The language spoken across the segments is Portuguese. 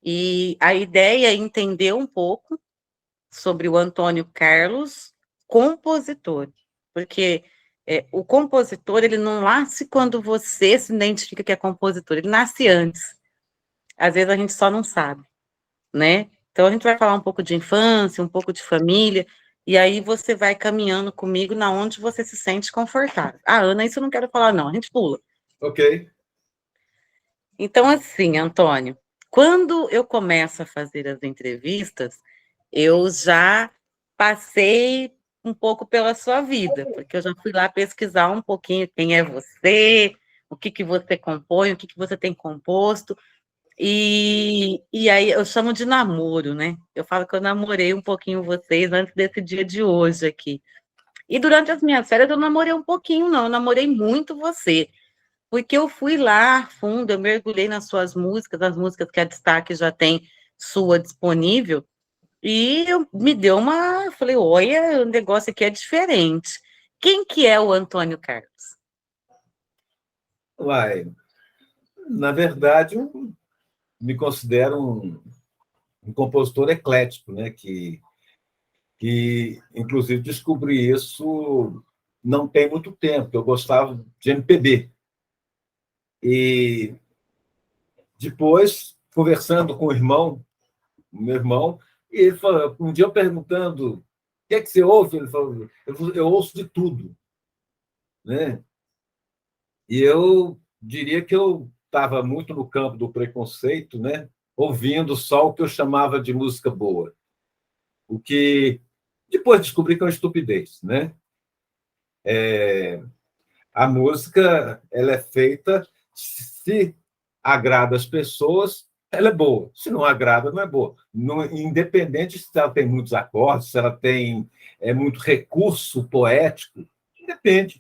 E a ideia é entender um pouco sobre o Antônio Carlos, compositor, porque o compositor ele não nasce quando você se identifica que é compositor, ele nasce antes. Às vezes a gente só não sabe, né? Então a gente vai falar um pouco de infância, um pouco de família, e aí você vai caminhando comigo na onde você se sente confortável. Ah, Ana, isso eu não quero falar, não, a gente pula. Ok. Então, assim, Antônio, quando eu começo a fazer as entrevistas, eu já passei um pouco pela sua vida, porque eu já fui lá pesquisar um pouquinho quem é você, o que que você compõe, o que que você tem composto, e aí eu chamo de namoro, né? Eu falo que eu namorei um pouquinho vocês antes desse dia de hoje aqui. E durante as minhas férias eu namorei um pouquinho, não, eu namorei muito você. Porque eu fui lá a fundo, eu mergulhei nas suas músicas, as músicas que a Destaque já tem sua disponível, e me deu uma. Falei, olha, o negócio aqui é diferente. Quem que é o Antônio Carlos? Uai, na verdade, eu me considero um compositor eclético, né? Que, inclusive, descobri isso não tem muito tempo, que eu gostava de MPB. E depois, conversando com o meu irmão, e ele falou, um dia eu perguntando o que é que você ouve, ele falou, eu ouço de tudo, né? E eu diria que eu estava muito no campo do preconceito, né? Ouvindo só o que eu chamava de música boa, o que depois descobri que é uma estupidez, né? A música ela é feita, se agrada as pessoas, ela é boa. Se não agrada, não é boa. Não, independente se ela tem muitos acordes, se ela tem muito recurso poético, depende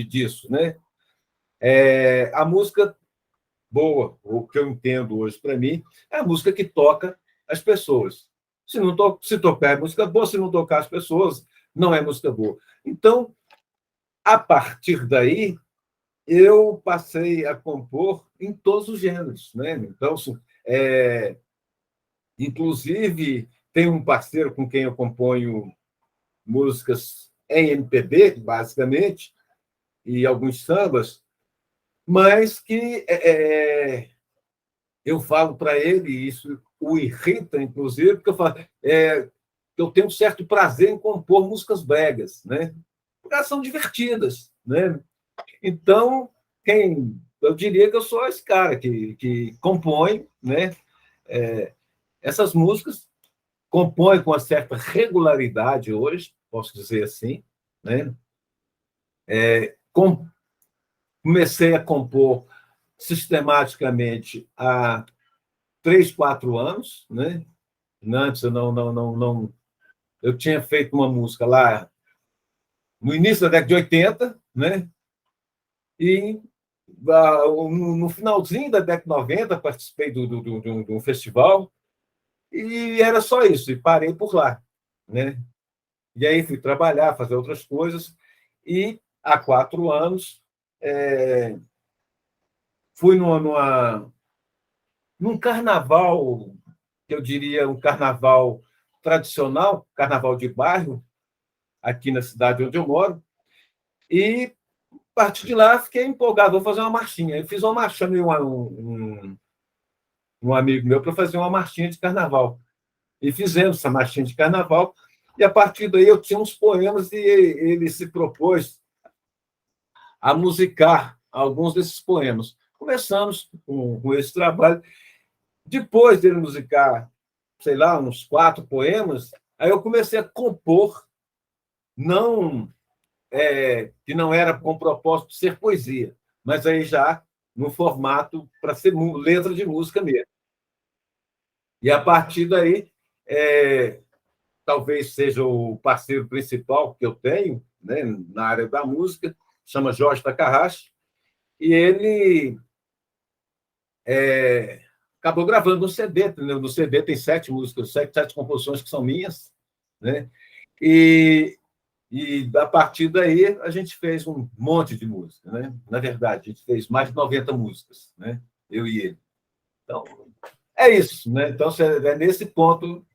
disso, né? A música boa, o que eu entendo hoje para mim, é a música que toca as pessoas. Se tocar é música boa, se não tocar as pessoas, não é música boa. Então, a partir daí, eu passei a compor em todos os gêneros, né? Então, é, inclusive, tem um parceiro com quem eu componho músicas em MPB, basicamente, e alguns sambas, mas que eu falo para ele, e isso o irrita, inclusive, porque eu falo que eu tenho um certo prazer em compor músicas bregas, né? Porque elas são divertidas, né? Então, eu diria que eu sou esse cara que compõe, né? Essas músicas, compõe com uma certa regularidade hoje, posso dizer assim, né? Com, Comecei a compor sistematicamente há 3, 4 anos, né? Antes eu não. Eu tinha feito uma música lá no início da década de 80, né? E no finalzinho da década de 90 participei de um festival e era só isso, e parei por lá, né? E aí fui trabalhar, fazer outras coisas, e há 4 anos fui num carnaval, que eu diria um carnaval tradicional, carnaval de bairro, aqui na cidade onde eu moro, e a partir de lá fiquei empolgado, vou fazer uma marchinha. Eu fiz uma marcha, chamei um amigo meu para fazer uma marchinha de carnaval. E fizemos essa marchinha de carnaval, e a partir daí eu tinha uns poemas e ele se propôs a musicar alguns desses poemas. Começamos com esse trabalho. Depois dele musicar, sei lá, uns 4 poemas, aí eu comecei a compor, não que não era com o propósito de ser poesia, mas aí já no formato para ser letra de música mesmo. E a partir daí, talvez seja o parceiro principal que eu tenho, né, na área da música, chama Jorge Takahashi, e ele acabou gravando um CD. Entendeu? No CD tem 7 músicas, sete composições que são minhas, né? E, a partir daí a gente fez um monte de música, né? Na verdade, a gente fez mais de 90 músicas, né? Eu e ele. Então, é isso, né? Então, é nesse ponto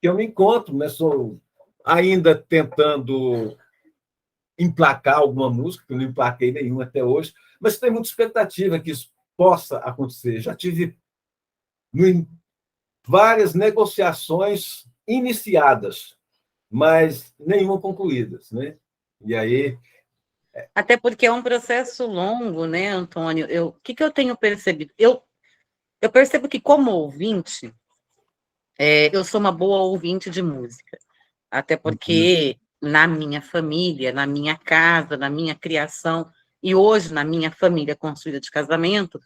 que eu me encontro, né? Sou ainda tentando emplacar alguma música, que eu não emplaquei nenhuma até hoje, mas tem muita expectativa que isso possa acontecer. Já tive várias negociações iniciadas, mas nenhuma concluídas, né? E aí, Até porque é um processo longo, né, Antônio? O que, que eu tenho percebido? Eu percebo que, como ouvinte, eu sou uma boa ouvinte de música. Até porque na minha família, na minha casa, na minha criação, e hoje na minha família construída de casamento,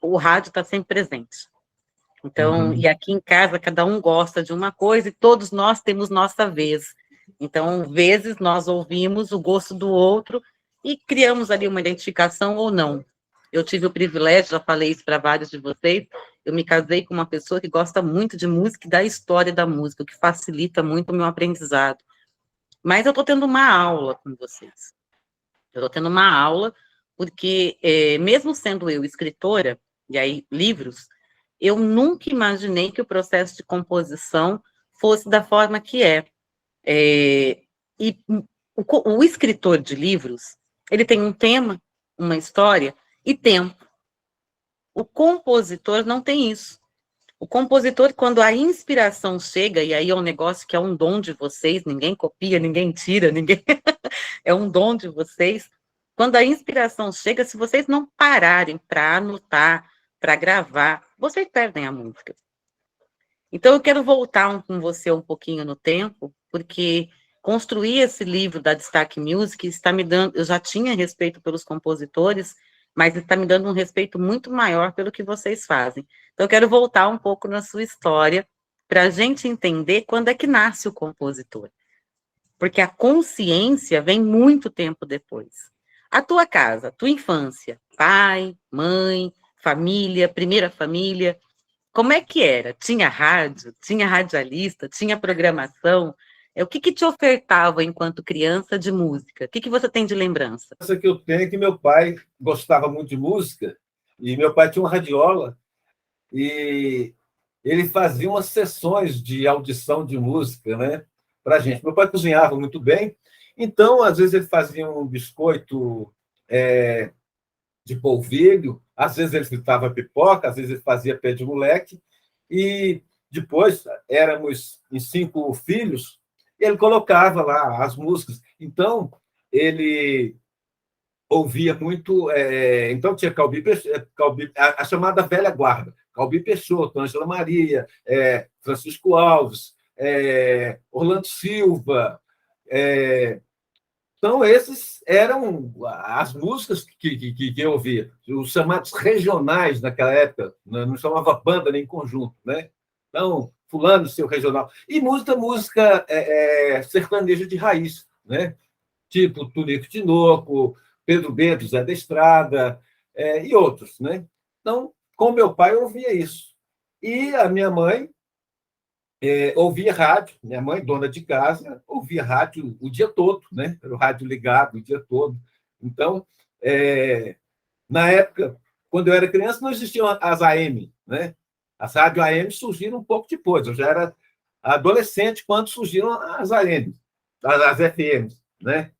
o rádio está sempre presente. Então, e aqui em casa, cada um gosta de uma coisa e todos nós temos nossa vez. Então, vezes nós ouvimos o gosto do outro e criamos ali uma identificação ou não. Eu tive o privilégio, já falei isso para vários de vocês, eu me casei com uma pessoa que gosta muito de música e da história da música, o que facilita muito o meu aprendizado. Mas eu estou tendo uma aula com vocês. Eu estou tendo uma aula porque, mesmo sendo eu escritora, e aí livros, eu nunca imaginei que o processo de composição fosse da forma que é. E o escritor de livros, ele tem um tema, uma história e tempo. O compositor não tem isso. O compositor, quando a inspiração chega, e aí é um negócio que é um dom de vocês, ninguém copia, ninguém tira, ninguém é um dom de vocês. Quando a inspiração chega, se vocês não pararem para anotar, para gravar, vocês perdem a música. Então, eu quero voltar com você um pouquinho no tempo, porque construir esse livro da Destaque Music está me dando, eu já tinha respeito pelos compositores, mas está me dando um respeito muito maior pelo que vocês fazem. Então, eu quero voltar um pouco na sua história, para a gente entender quando é que nasce o compositor. Porque a consciência vem muito tempo depois. A tua casa, a tua infância, pai, mãe, família, primeira família, como é que era? Tinha rádio? Tinha radialista? Tinha programação? O que que te ofertava enquanto criança de música? O que que você tem de lembrança? essa que eu tenho é que meu pai gostava muito de música, e meu pai tinha uma radiola, e ele fazia umas sessões de audição de música, né, para a gente. Meu pai cozinhava muito bem, então, às vezes, ele fazia um biscoito de polvilho, às vezes ele fritava pipoca, às vezes ele fazia pé de moleque, e depois éramos em 5 filhos, e ele colocava lá as músicas. Então, ele ouvia muito. Então, tinha a chamada velha guarda, Calbi Peixoto, Ângela Maria, Francisco Alves, Orlando Silva. Então, esses eram as músicas que eu ouvia, os chamados regionais naquela época, não chamava banda nem conjunto, né? Então, fulano, seu regional. E música sertaneja de raiz, né? Tipo Tunico Tinoco, Pedro Bento, Zé da Estrada, e outros, né? Então, com meu pai, eu ouvia isso. E a minha mãe ouvia rádio, minha mãe, dona de casa, ouvia rádio o dia todo, né? Era o rádio ligado o dia todo. Então, na época, quando eu era criança, não existiam as AM, né? As rádios AM surgiram um pouco depois. Eu já era adolescente quando surgiram as AM, as FMs, né?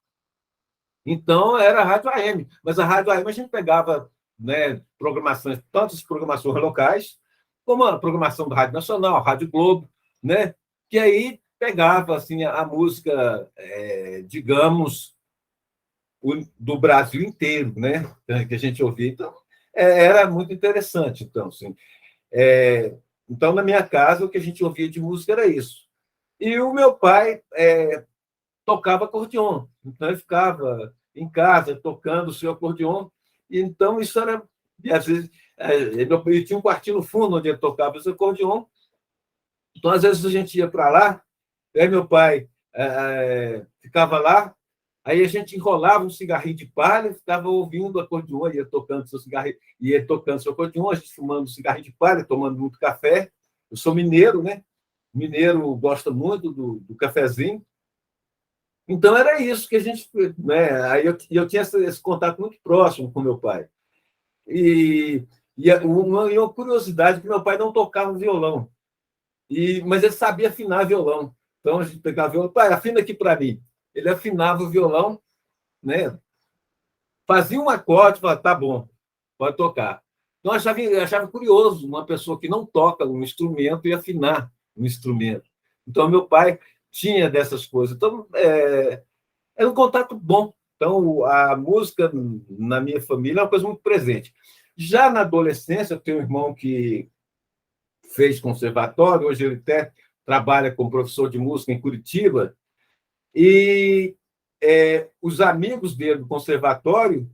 Então, era a rádio AM. Mas a rádio AM a gente pegava, né, programações, tanto as programações locais, como a programação da Rádio Nacional, a Rádio Globo, né? Que aí pegava assim, a música, digamos, do Brasil inteiro, né? Que a gente ouvia. Então, era muito interessante. Então, assim, então, na minha casa, o que a gente ouvia de música era isso. E o meu pai tocava acordeon. Então, ele ficava em casa tocando o seu acordeon. E, então, isso era... E, às vezes, ele tinha um quartinho no fundo onde ele tocava esse acordeon. Então, às vezes, a gente ia para lá, aí meu pai ficava lá, aí a gente enrolava um cigarrinho de palha, ficava ouvindo o acordeon, ia tocando seu cigarrinho, ia tocando seu acordeon, a gente fumando um cigarrinho de palha, tomando muito café. Eu sou mineiro, né? Mineiro gosta muito do cafezinho. Então, era isso que a gente... Né? Aí eu tinha esse contato muito próximo com meu pai. E E uma curiosidade que meu pai não tocava violão, mas ele sabia afinar violão. Então a gente pegava o violão, pai, afina aqui para mim. Ele afinava o violão, né? Fazia um acorde, falava, tá bom, pode tocar. Então eu achava curioso uma pessoa que não toca um instrumento e afinar um instrumento. Então meu pai tinha dessas coisas. Então era um contato bom. Então a música na minha família é uma coisa muito presente. Já na adolescência, eu tenho um irmão que fez conservatório, hoje ele até trabalha como professor de música em Curitiba, e os amigos dele do conservatório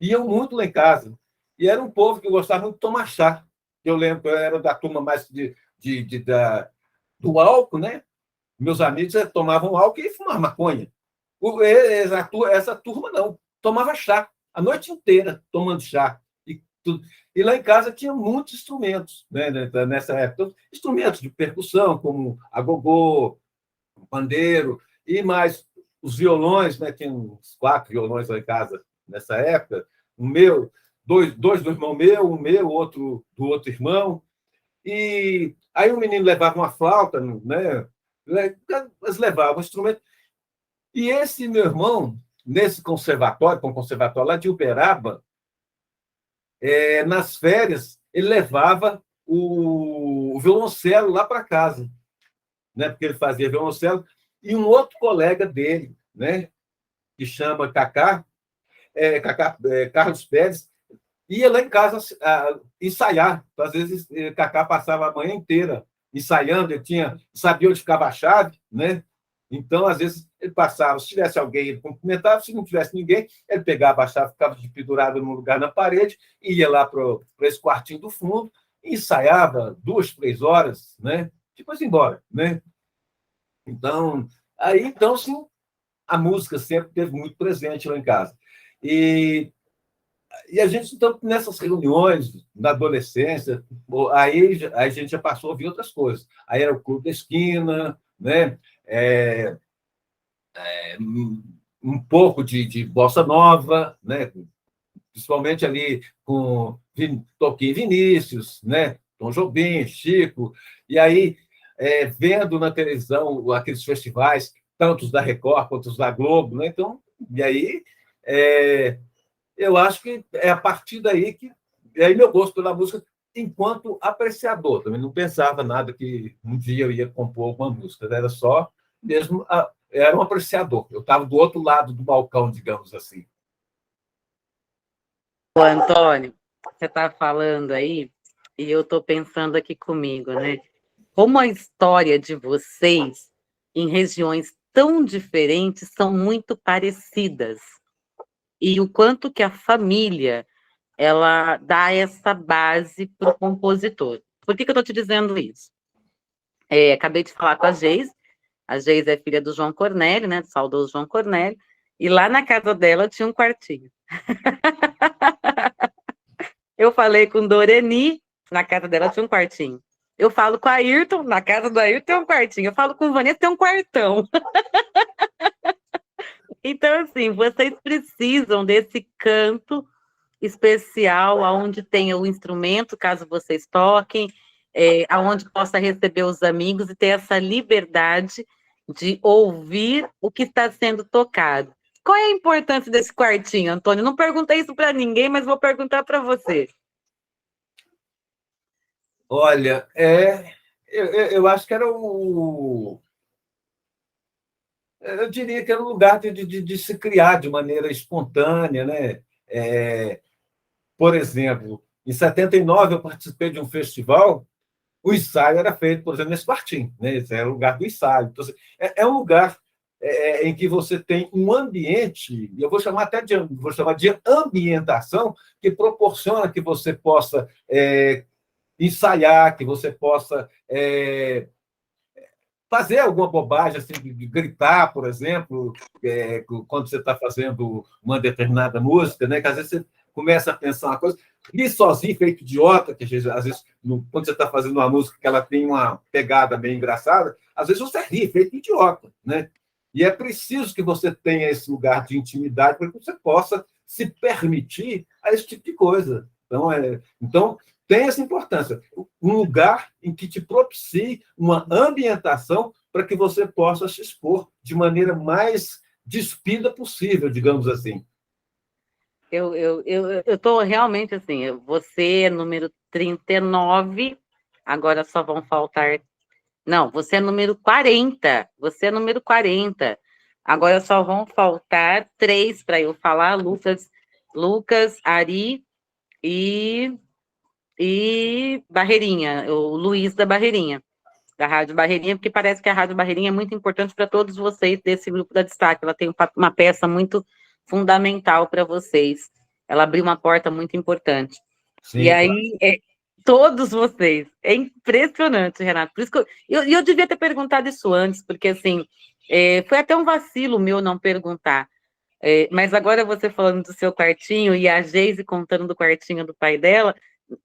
iam muito lá em casa. E era um povo que gostava muito de tomar chá. Eu lembro, eu era da turma mais do álcool, né? Meus amigos tomavam álcool e fumavam maconha. Essa turma não, tomava chá a noite inteira, tomando chá. E lá em casa tinha muitos instrumentos, né, nessa época. Instrumentos de percussão, como agogô, pandeiro, e mais os violões, né? Tinha uns 4 violões lá em casa nessa época. O meu, dois do irmão meu, o meu, outro do outro irmão. E aí o menino levava uma flauta, né? Eles levavam um instrumento. E esse meu irmão, nesse conservatório, com o conservatório lá de Uberaba, nas férias, ele levava o violoncelo lá para casa, né? Porque ele fazia violoncelo, e um outro colega dele, né? Que chama Carlos Pérez, ia lá em casa ensaiar. Então, às vezes, Cacá passava a manhã inteira ensaiando, ele sabia onde ficava a chave, né? Então, às vezes, ele passava, se tivesse alguém, ele cumprimentava, se não tivesse ninguém, ele pegava a chave, ficava pendurado num lugar na parede, ia lá para esse quartinho do fundo, e ensaiava 2, 3 horas, né? Depois ia embora, né? Então, sim, a música sempre teve muito presente lá em casa. E a gente, então, nessas reuniões, na adolescência, aí a gente já passou a ouvir outras coisas. Aí era o Clube da Esquina, né? Um pouco de bossa nova, né? Principalmente ali com Toquinho Vinícius, né? Tom Jobim, Chico, e aí vendo na televisão aqueles festivais, tanto os da Record quanto os da Globo, né? Então, e aí eu acho que é a partir daí que aí meu gosto pela música enquanto apreciador, também não pensava nada que um dia eu ia compor alguma música, era só mesmo era um apreciador. Eu estava do outro lado do balcão, digamos assim. Ô, Antônio, você está falando aí, e eu estou pensando aqui comigo, né? Como a história de vocês em regiões tão diferentes são muito parecidas. E o quanto que a família ela dá essa base para o compositor. Por que eu estou te dizendo isso? Acabei de falar com a Geise é filha do João Cornélio, né? Do saudoso João Cornélio, e lá na casa dela tinha um quartinho. Eu falei com Doreni, na casa dela tinha um quartinho. Eu falo com a Ayrton, na casa do Ayrton tem um quartinho. Eu falo com o Vanessa, tem um quartão. Então, assim, vocês precisam desse canto especial, aonde tenha o instrumento, caso vocês toquem, aonde possa receber os amigos e ter essa liberdade de ouvir o que está sendo tocado. Qual é a importância desse quartinho, Antônio? Não perguntei isso para ninguém, mas vou perguntar para você. Olha, eu acho que era eu diria que era um lugar de se criar de maneira espontânea, né? Por exemplo, em 79 eu participei de um festival, o ensaio era feito, por exemplo, nesse quartinho, né? Esse era o lugar do ensaio. Então, assim, é um lugar em que você tem um ambiente, eu vou chamar de ambientação, que proporciona que você possa ensaiar, que você possa fazer alguma bobagem, assim, de gritar, por exemplo, quando você está fazendo uma determinada música, né? Que às vezes você começa a pensar uma coisa, rir sozinho, feito idiota, que às vezes, quando você está fazendo uma música que ela tem uma pegada meio engraçada, às vezes você ri, feito idiota, né? E é preciso que você tenha esse lugar de intimidade para que você possa se permitir a esse tipo de coisa. Então, tem essa importância. Um lugar em que te propicie uma ambientação para que você possa se expor de maneira mais despida possível, digamos assim. Eu estou realmente assim, você é número 39, agora só vão faltar. Não, você é número 40. Você é número 40. Agora só vão faltar três para eu falar: Lucas, Ari e Barreirinha, o Luiz da Barreirinha, da Rádio Barreirinha, porque parece que a Rádio Barreirinha é muito importante para todos vocês desse grupo da Destaque. Ela tem uma peça muito fundamental para vocês. Ela abriu uma porta muito importante. Sim, E aí, todos vocês. É impressionante, Renato. Por isso que eu devia ter perguntado isso antes, porque assim, foi até um vacilo meu não perguntar. Mas agora você falando do seu quartinho e a Geise contando do quartinho do pai dela,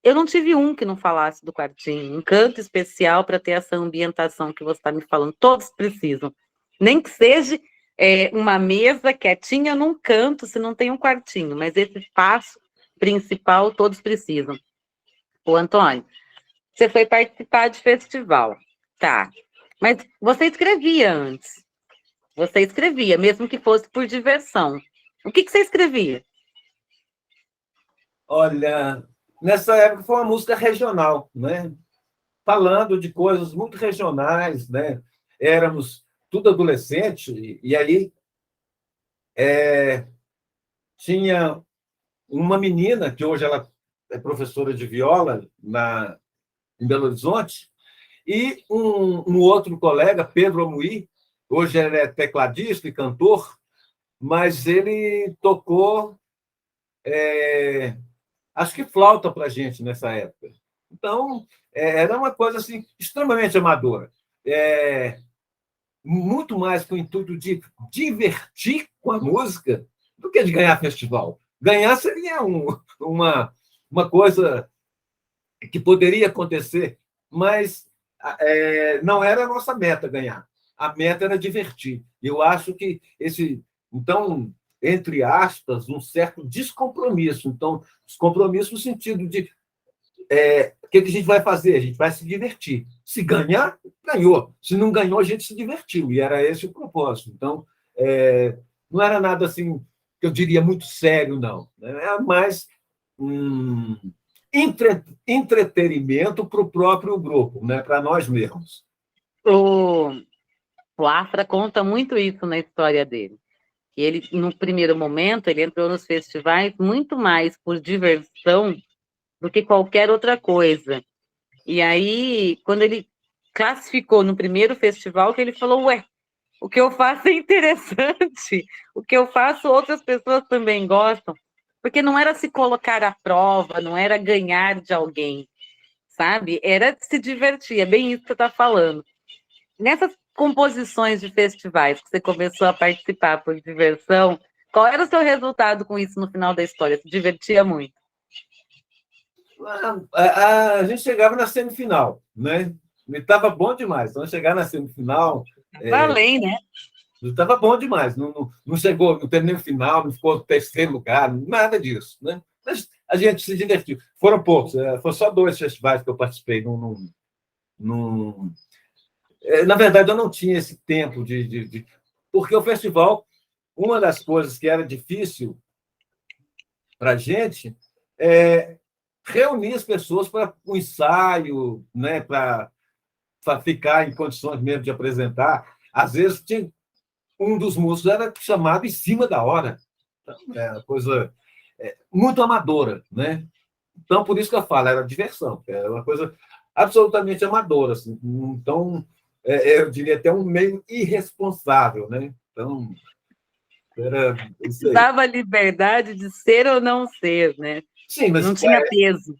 eu não tive um que não falasse do quartinho. Um canto especial para ter essa ambientação que você está me falando. Todos precisam. Nem que seja uma mesa quietinha num canto, se não tem um quartinho, mas esse espaço principal todos precisam. Ô, Antônio, você foi participar de festival, tá? Mas você escrevia antes. Você escrevia, mesmo que fosse por diversão. O que você escrevia? olha, nessa época foi uma música regional, né? Falando de coisas muito regionais, né? Éramos tudo adolescente, e aí tinha uma menina, que hoje ela é professora de viola em Belo Horizonte, e um outro colega, Pedro Amuí, hoje ele é tecladista e cantor, mas ele tocou, acho que flauta para a gente nessa época. Então, era uma coisa assim, extremamente amadora. Muito mais com o intuito de divertir com a música do que de ganhar festival. Ganhar seria uma coisa que poderia acontecer, mas não era a nossa meta ganhar. A meta era divertir. Eu acho que então, entre aspas, um certo descompromisso. Então, descompromisso no sentido de o que a gente vai fazer? A gente vai se divertir. Se ganhar, ganhou. Se não ganhou, a gente se divertiu. E era esse o propósito. Então, não era nada assim que eu diria muito sério, não. Era mais entretenimento para o próprio grupo, né? Para nós mesmos. O Afra conta muito isso na história dele. E ele, no primeiro momento, ele entrou nos festivais muito mais por diversão do que qualquer outra coisa. E aí, quando ele classificou no primeiro festival, que ele falou, ué, o que eu faço é interessante, o que eu faço outras pessoas também gostam, porque não era se colocar à prova, não era ganhar de alguém, sabe? Era se divertir, é bem isso que você está falando. Nessas composições de festivais que você começou a participar por diversão, qual era o seu resultado com isso no final da história? Se divertia muito? A gente chegava na semifinal, né? Estava bom demais. Então, chegar na semifinal. Além, né? Estava bom demais. Não chegou, não teve nem o final, não ficou no terceiro lugar, nada disso, né? Mas a gente se divertiu. Foram poucos, foram só 2 festivais que eu participei. Na verdade, eu não tinha esse tempo porque o festival, uma das coisas que era difícil para a gente é reunir as pessoas para o ensaio, né, para ficar em condições mesmo de apresentar. Às vezes, um dos músicos era chamado em cima da hora. Então, é uma coisa muito amadora, né? Então, por isso que eu falo, era diversão, era uma coisa absolutamente amadora. Assim. Então, eu diria até um meio irresponsável, né? Então, era isso aí. Dava liberdade de ser ou não ser, né? Sim, mas não tinha peso.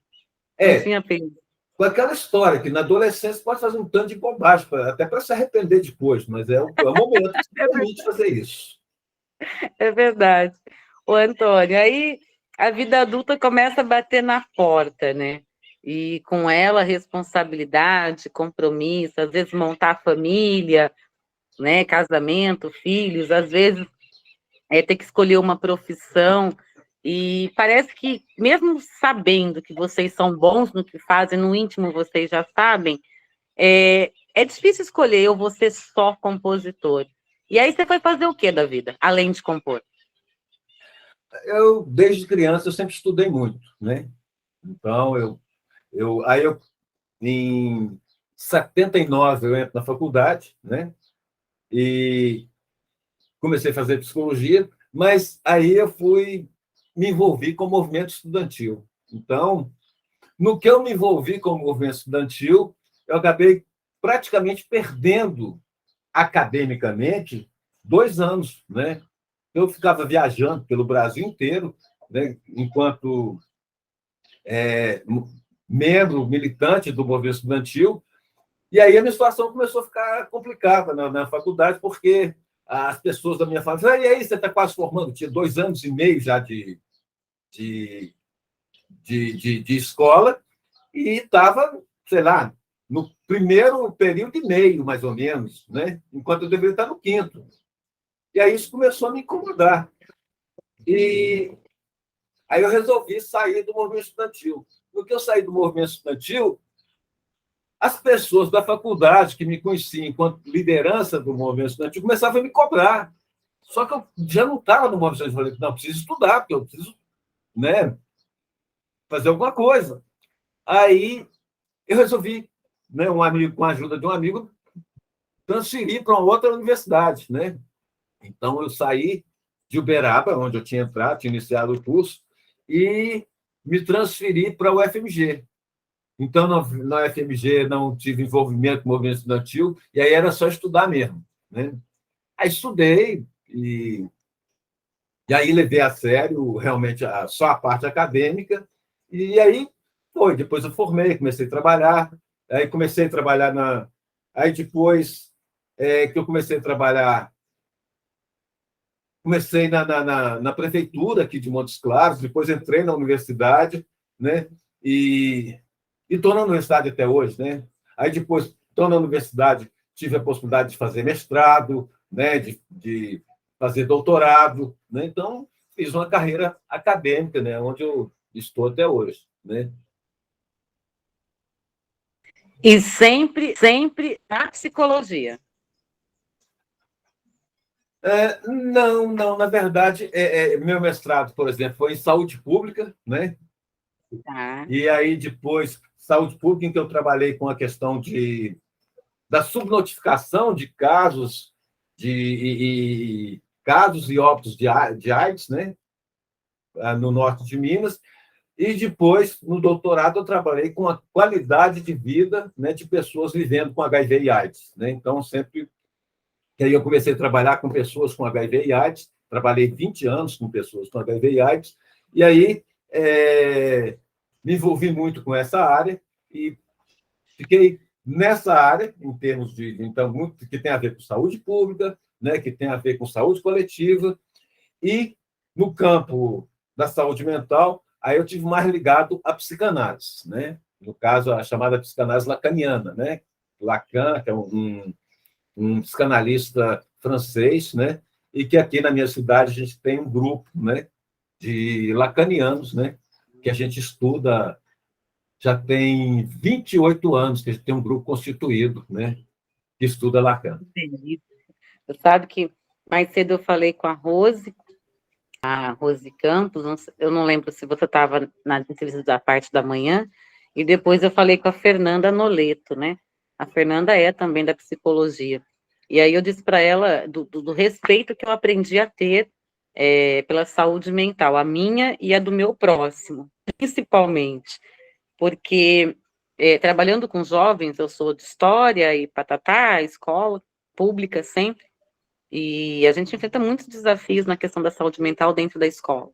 Não tinha peso. Com aquela história que na adolescência pode fazer um tanto de bobagem, até para se arrepender depois, mas é o momento que você permite fazer isso. É verdade. Ô, Antônio, aí a vida adulta começa a bater na porta, né? E com ela responsabilidade, compromisso, às vezes montar família, né? Casamento, filhos, às vezes ter que escolher uma profissão. E parece que, mesmo sabendo que vocês são bons no que fazem, no íntimo vocês já sabem, é difícil escolher eu vou ser só compositor. E aí você foi fazer o que da vida, além de compor? Desde criança, eu sempre estudei muito, né? Então, em 79, eu entro na faculdade, né? E comecei a fazer psicologia, mas aí eu me envolvi com o movimento estudantil. Então, no que eu me envolvi com o movimento estudantil, eu acabei praticamente perdendo academicamente 2 anos, né? Eu ficava viajando pelo Brasil inteiro, né? Enquanto membro militante do movimento estudantil, e aí a minha situação começou a ficar complicada na faculdade, porque as pessoas da minha família, e aí, você está quase formando, tinha 2 anos e meio já de, de escola, e estava, sei lá, no primeiro período e meio, mais ou menos, né? Enquanto eu deveria estar no quinto. E aí isso começou a me incomodar. E aí eu resolvi sair do movimento estudantil. No que eu saí do movimento estudantil, as pessoas da faculdade que me conheciam enquanto liderança do movimento estudantil começavam a me cobrar. Só que eu já não estava no movimento estudantil. Eu falei, não, eu preciso estudar, porque eu preciso, né, fazer alguma coisa. Aí eu resolvi, né, com a ajuda de um amigo, transferir para uma outra universidade, né? Então eu saí de Uberaba, onde eu tinha entrado, tinha iniciado o curso, e me transferi para o UFMG. Então, na UFMG não tive envolvimento com o movimento estudantil, e aí era só estudar mesmo, né? Aí estudei, e aí levei a sério realmente só a parte acadêmica, e aí depois eu formei, comecei a trabalhar, aí comecei a trabalhar Aí depois que eu comecei a trabalhar, comecei na prefeitura aqui de Montes Claros, depois entrei na universidade, né? E estou na universidade até hoje, né? Aí depois estou na universidade, tive a possibilidade de fazer mestrado, né? De fazer doutorado, né? Então fiz uma carreira acadêmica, né? Onde eu estou até hoje, né? E sempre, sempre na psicologia. Não, não, na verdade, meu mestrado, por exemplo, foi em saúde pública, né? Tá. E aí depois, saúde pública, em que eu trabalhei com a questão da subnotificação de casos casos e óbitos de AIDS, né? No norte de Minas, e depois, no doutorado, eu trabalhei com a qualidade de vida, né, de pessoas vivendo com HIV e AIDS. Né? Então, sempre que aí eu comecei a trabalhar com pessoas com HIV e AIDS, trabalhei 20 anos com pessoas com HIV e AIDS, e aí me envolvi muito com essa área e fiquei nessa área, em termos então, muito que tem a ver com saúde pública, né, que tem a ver com saúde coletiva, e no campo da saúde mental, aí eu tive mais ligado à psicanálise, né? No caso, a chamada psicanálise lacaniana, né? Lacan, que é um psicanalista francês, né? E que aqui na minha cidade a gente tem um grupo, né? De lacanianos, né? Que a gente estuda, já tem 28 anos que a gente tem um grupo constituído, né? Que estuda Lacan. Entendi. Você sabe que mais cedo eu falei com a Rose Campos, eu não lembro se você estava na entrevista da parte da manhã, e depois eu falei com a Fernanda Noleto, né? A Fernanda é também da psicologia. E aí eu disse para ela do respeito que eu aprendi a ter pela saúde mental, a minha e a do meu próximo, principalmente, porque trabalhando com jovens, eu sou de história e patatá, escola pública sempre, e a gente enfrenta muitos desafios na questão da saúde mental dentro da escola.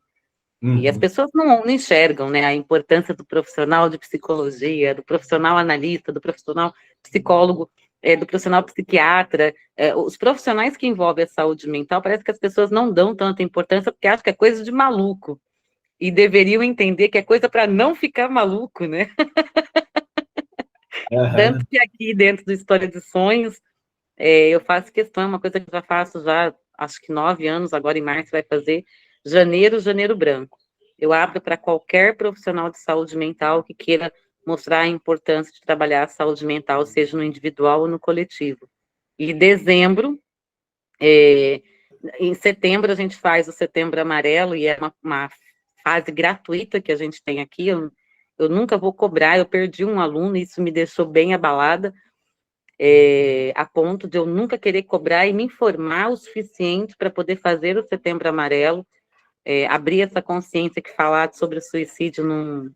E as pessoas não enxergam, né, a importância do profissional de psicologia, do profissional analista, do profissional psicólogo, do profissional psiquiatra. Os profissionais que envolvem a saúde mental, parece que as pessoas não dão tanta importância porque acham que é coisa de maluco. E deveriam entender que é coisa para não ficar maluco, né? Tanto Uhum. que aqui dentro do História de Sonhos, eu faço questão, é uma coisa que eu já faço já, acho que 9 anos, agora em março vai fazer, janeiro branco. eu abro para qualquer profissional de saúde mental que queira mostrar a importância de trabalhar a saúde mental, seja no individual ou no coletivo. E dezembro, em setembro, a gente faz o Setembro Amarelo, e é uma fase gratuita que a gente tem aqui. Eu nunca vou cobrar, eu perdi um aluno, e isso me deixou bem abalada, a ponto de eu nunca querer cobrar e me informar o suficiente para poder fazer o Setembro Amarelo, abrir essa consciência que falar sobre o suicídio não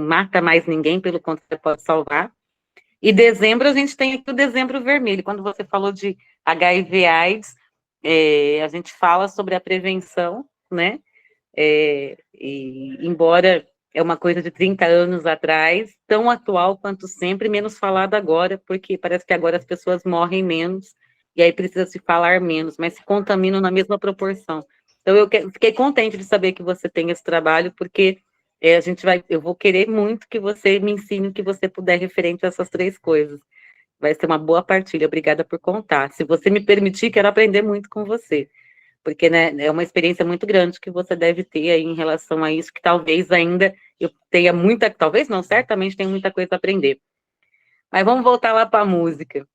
mata mais ninguém, pelo contrário, pode salvar. E dezembro, a gente tem aqui o Dezembro Vermelho. Quando você falou de HIV/AIDS, a gente fala sobre a prevenção, né? E embora é uma coisa de 30 anos atrás, tão atual quanto sempre, menos falada agora, porque parece que agora as pessoas morrem menos, e aí precisa se falar menos, mas se contaminam na mesma proporção. Então, fiquei contente de saber que você tem esse trabalho, porque eu vou querer muito que você me ensine o que você puder referente a essas 3 coisas. Vai ser uma boa partilha, obrigada por contar. Se você me permitir, quero aprender muito com você, porque, né, é uma experiência muito grande que você deve ter aí em relação a isso, que talvez ainda eu tenha talvez não, certamente tenha muita coisa a aprender. Mas vamos voltar lá para a música.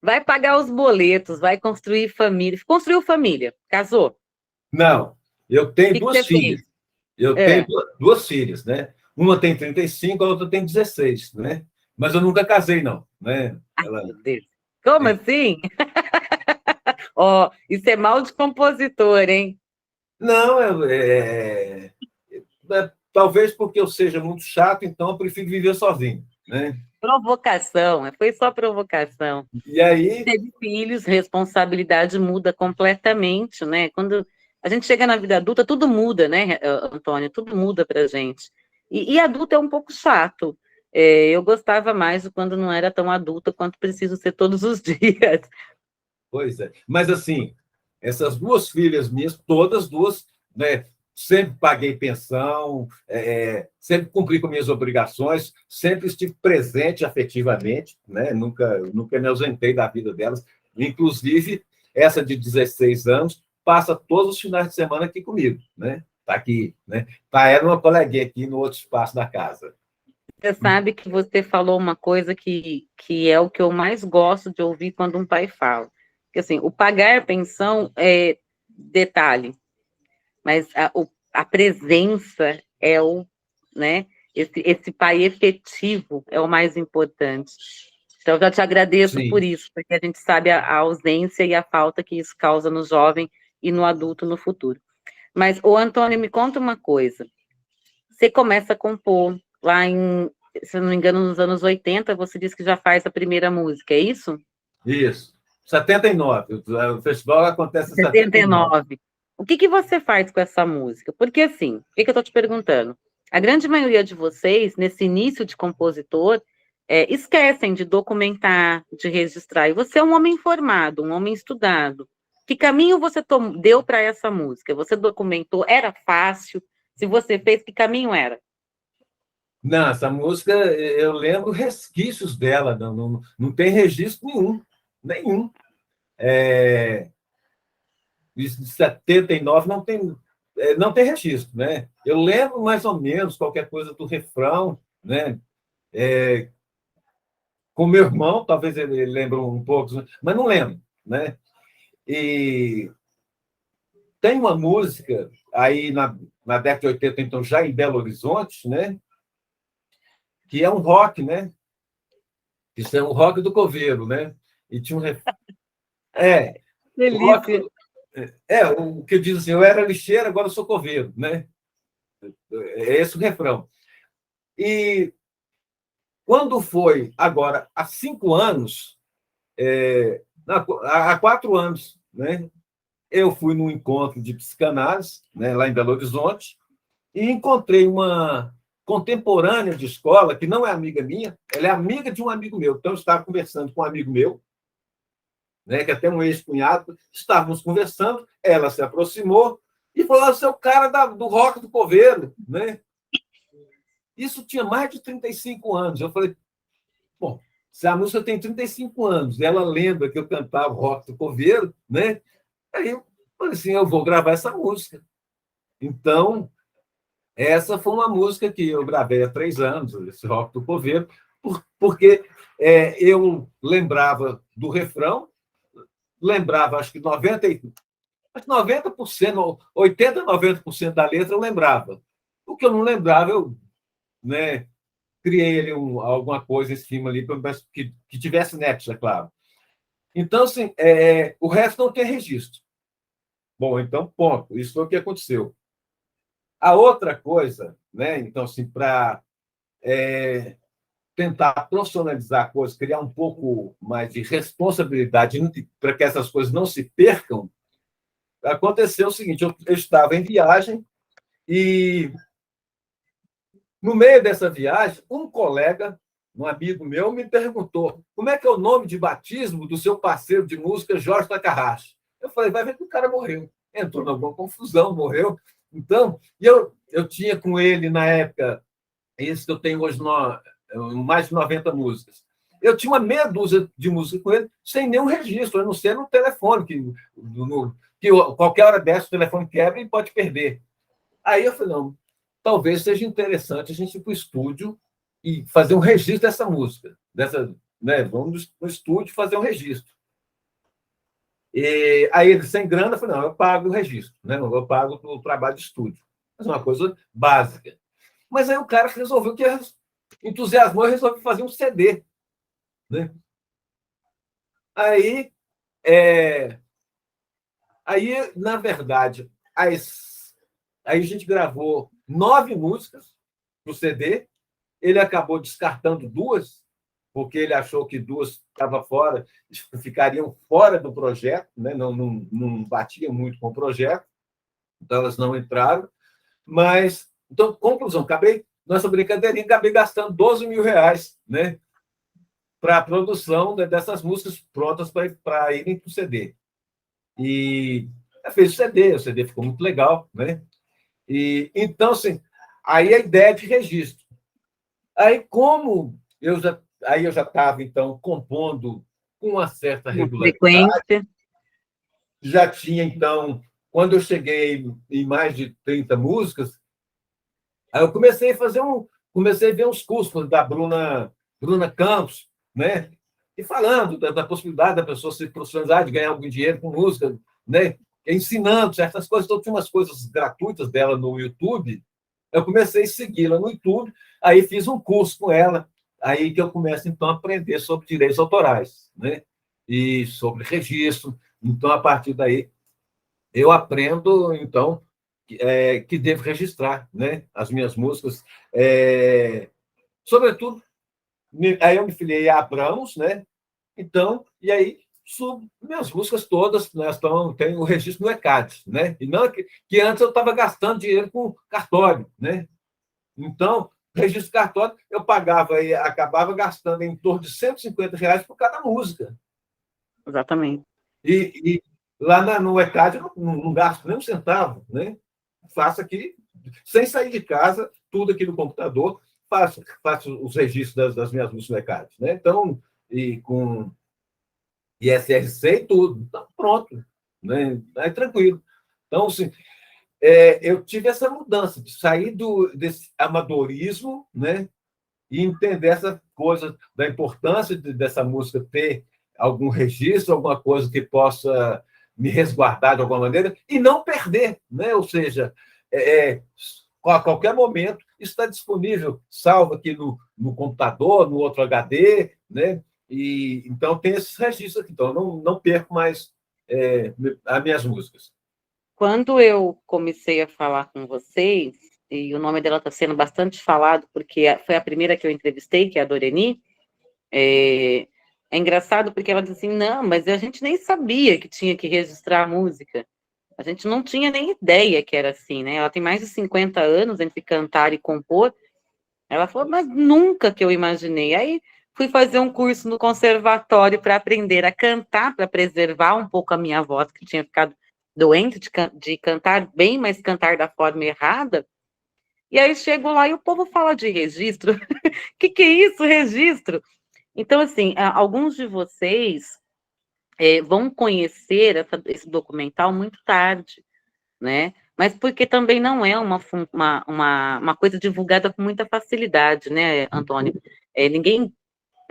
Vai pagar os boletos, vai construir família. Construiu família, casou? Não, eu O tenho que 2 você filhas. fez? Eu tenho É. duas filhas, né? Uma tem 35, a outra tem 16, né? Mas eu nunca casei, não, né? Ai, Ela... meu Deus. Como assim? Ó, isso é mal de compositor, hein? Não, talvez porque eu seja muito chato, então eu prefiro viver sozinho, né? Provocação, foi só provocação. E aí, Teve filhos, responsabilidade muda completamente, né? Quando a gente chega na vida adulta, tudo muda, né, Antônio? Tudo muda pra gente. E adulto é um pouco chato. Eu gostava mais de quando não era tão adulta quanto preciso ser todos os dias. pois é. Mas assim, essas 2 filhas minhas, todas duas, né? Sempre paguei pensão, sempre cumpri com minhas obrigações, sempre estive presente afetivamente, né? Nunca me ausentei da vida delas. Inclusive, essa de 16 anos passa todos os finais de semana aqui comigo, né? Está aqui, né? Tá ela uma coleguinha aqui no outro espaço da casa. Você sabe que você falou uma coisa que é o que eu mais gosto de ouvir quando um pai fala. Porque, assim, o pagar pensão é detalhe, mas a presença é né, esse pai efetivo é o mais importante. Então, eu já te agradeço por Sim. isso, porque a gente sabe a ausência e a falta que isso causa no jovem e no adulto no futuro. Mas, o Antônio, me conta uma coisa. Você começa a compor lá se eu não me engano, nos anos 80, você disse que já faz a primeira música, é isso? Isso. 79. O festival acontece em 79. 79. O que você faz com essa música? Porque, assim, o que eu estou te perguntando? A grande maioria de vocês, nesse início de compositor, esquecem de documentar, de registrar. E você é um homem formado, um homem estudado. Que caminho você deu para essa música? Você documentou? Era fácil? Se você fez, que caminho era? Não, essa música, eu lembro resquícios dela, não tem registro nenhum, nenhum. Isso de 79 não tem registro, né? Eu lembro mais ou menos qualquer coisa do refrão, né? Com meu irmão, talvez ele lembre um pouco, mas não lembro, né? E tem uma música aí na década de 80, então, já em Belo Horizonte, né? Que é um rock, né? Isso é um rock do coveiro, né? E tinha é, o rock Delícia. o que diz assim, eu era lixeiro, agora eu sou coveiro, né? É esse o refrão. E quando foi, agora, há 5 anos, há 4 anos, né? Eu fui num encontro de psicanálise, né, lá em Belo Horizonte, e encontrei uma contemporânea de escola, que não é amiga minha, ela é amiga de um amigo meu. Então, eu estava conversando com um amigo meu, né, que é até um ex-cunhado, estávamos conversando, ela se aproximou e falou: "Você é o cara do rock do coveiro", né? Isso tinha mais de 35 anos. Eu falei: bom, se a música tem 35 anos, ela lembra que eu cantava rock do coveiro, né? Aí eu falei assim: eu vou gravar essa música. Então, essa foi uma música que eu gravei há 3 anos, esse Rock do Coveiro, porque eu lembrava do refrão, lembrava, acho que 90%, 80%, 90% da letra eu lembrava. O que eu não lembrava, eu, né, criei ali alguma coisa em cima ali que tivesse nexo, é claro. Então, assim, o resto não tem registro. Bom, então, ponto. Isso foi o que aconteceu. A outra coisa, né, então, assim, para tentar profissionalizar a coisa, criar um pouco mais de responsabilidade para que essas coisas não se percam, aconteceu o seguinte: eu estava em viagem e, no meio dessa viagem, um colega, um amigo meu, me perguntou como é que é o nome de batismo do seu parceiro de música, Jorge Takahashi. Eu falei, vai ver que o cara morreu. Entrou em alguma confusão, morreu. Então, eu tinha com ele, na época, esse que eu tenho hoje, mais de 90 músicas. Eu tinha uma meia dúzia de músicas com ele, sem nenhum registro, a não ser no telefone, que qualquer hora dessa o telefone quebra e pode perder. Aí eu falei, não, talvez seja interessante a gente ir para o estúdio e fazer um registro dessa música. Né, vamos no estúdio fazer um registro. E aí ele, sem grana, eu falei, não, eu pago o registro, né, eu pago o trabalho de estúdio. Mas é uma coisa básica. Mas aí o cara resolveu que entusiasmou e resolveu fazer um CD. Né? Aí, na verdade, aí a gente gravou 9 músicas no CD. Ele acabou descartando 2, porque ele achou que 2 estavam fora, ficariam fora do projeto, né? Não batiam muito com o projeto, então elas não entraram. Mas, então, conclusão, nossa brincadeirinha, acabei gastando R$ 12.000, né, para a produção dessas músicas prontas para irem para o CD. E fez o CD ficou muito legal, né? E então, assim, aí a ideia de registro. Aí, como eu já estava, então, compondo com uma certa Uma regularidade, frequência. já tinha, então, quando eu cheguei em mais de 30 músicas, aí eu comecei a ver uns cursos da Bruna Campos, né? E falando da possibilidade da pessoa se profissionalizar, de ganhar algum dinheiro com música, né? Ensinando certas coisas. Então, tinha umas coisas gratuitas dela no YouTube. Eu comecei a segui-la no YouTube, aí fiz um curso com ela, aí que eu começo, então, a aprender sobre direitos autorais, né? E sobre registro. Então, a partir daí, eu aprendo, então, que devo registrar, né, as minhas músicas. Sobretudo, aí eu me filiei a Abramos, né? Então, e aí minhas músicas todas, né, tem o registro no ECAD, né? E não que antes eu estava gastando dinheiro com cartório, né? Então, registro cartório, eu pagava e acabava gastando em torno de R$ 150 por cada música. Exatamente. E lá no ECAD eu não gasto nem um centavo, né? Faço aqui, sem sair de casa, tudo aqui no computador, faço os registros das minhas músicas no ECAD, né? Então, e com ISRC e tudo, então, pronto, né? Aí tranquilo. Então, assim, eu tive essa mudança de sair desse amadorismo, né, e entender essa coisa da importância dessa música ter algum registro, alguma coisa que possa me resguardar de alguma maneira e não perder, né? Ou seja, a qualquer momento está disponível, salvo aqui no computador, no outro HD, né? E então tem esses registros aqui, então eu não perco mais as minhas músicas. Quando eu comecei a falar com vocês, e o nome dela está sendo bastante falado, porque foi a primeira que eu entrevistei, que é a Doreni, é engraçado porque ela disse assim, não, mas a gente nem sabia que tinha que registrar a música. A gente não tinha nem ideia que era assim, né? Ela tem mais de 50 anos entre cantar e compor. Ela falou, mas nunca que eu imaginei. Aí fui fazer um curso no conservatório para aprender a cantar, para preservar um pouco a minha voz, que tinha ficado doente de cantar bem, mas cantar da forma errada. E aí chego lá e o povo fala de registro. O que é isso, registro? Então, assim, alguns de vocês vão conhecer esse documental muito tarde, né? mas porque também não é uma coisa divulgada com muita facilidade, né, Antônio? Ninguém,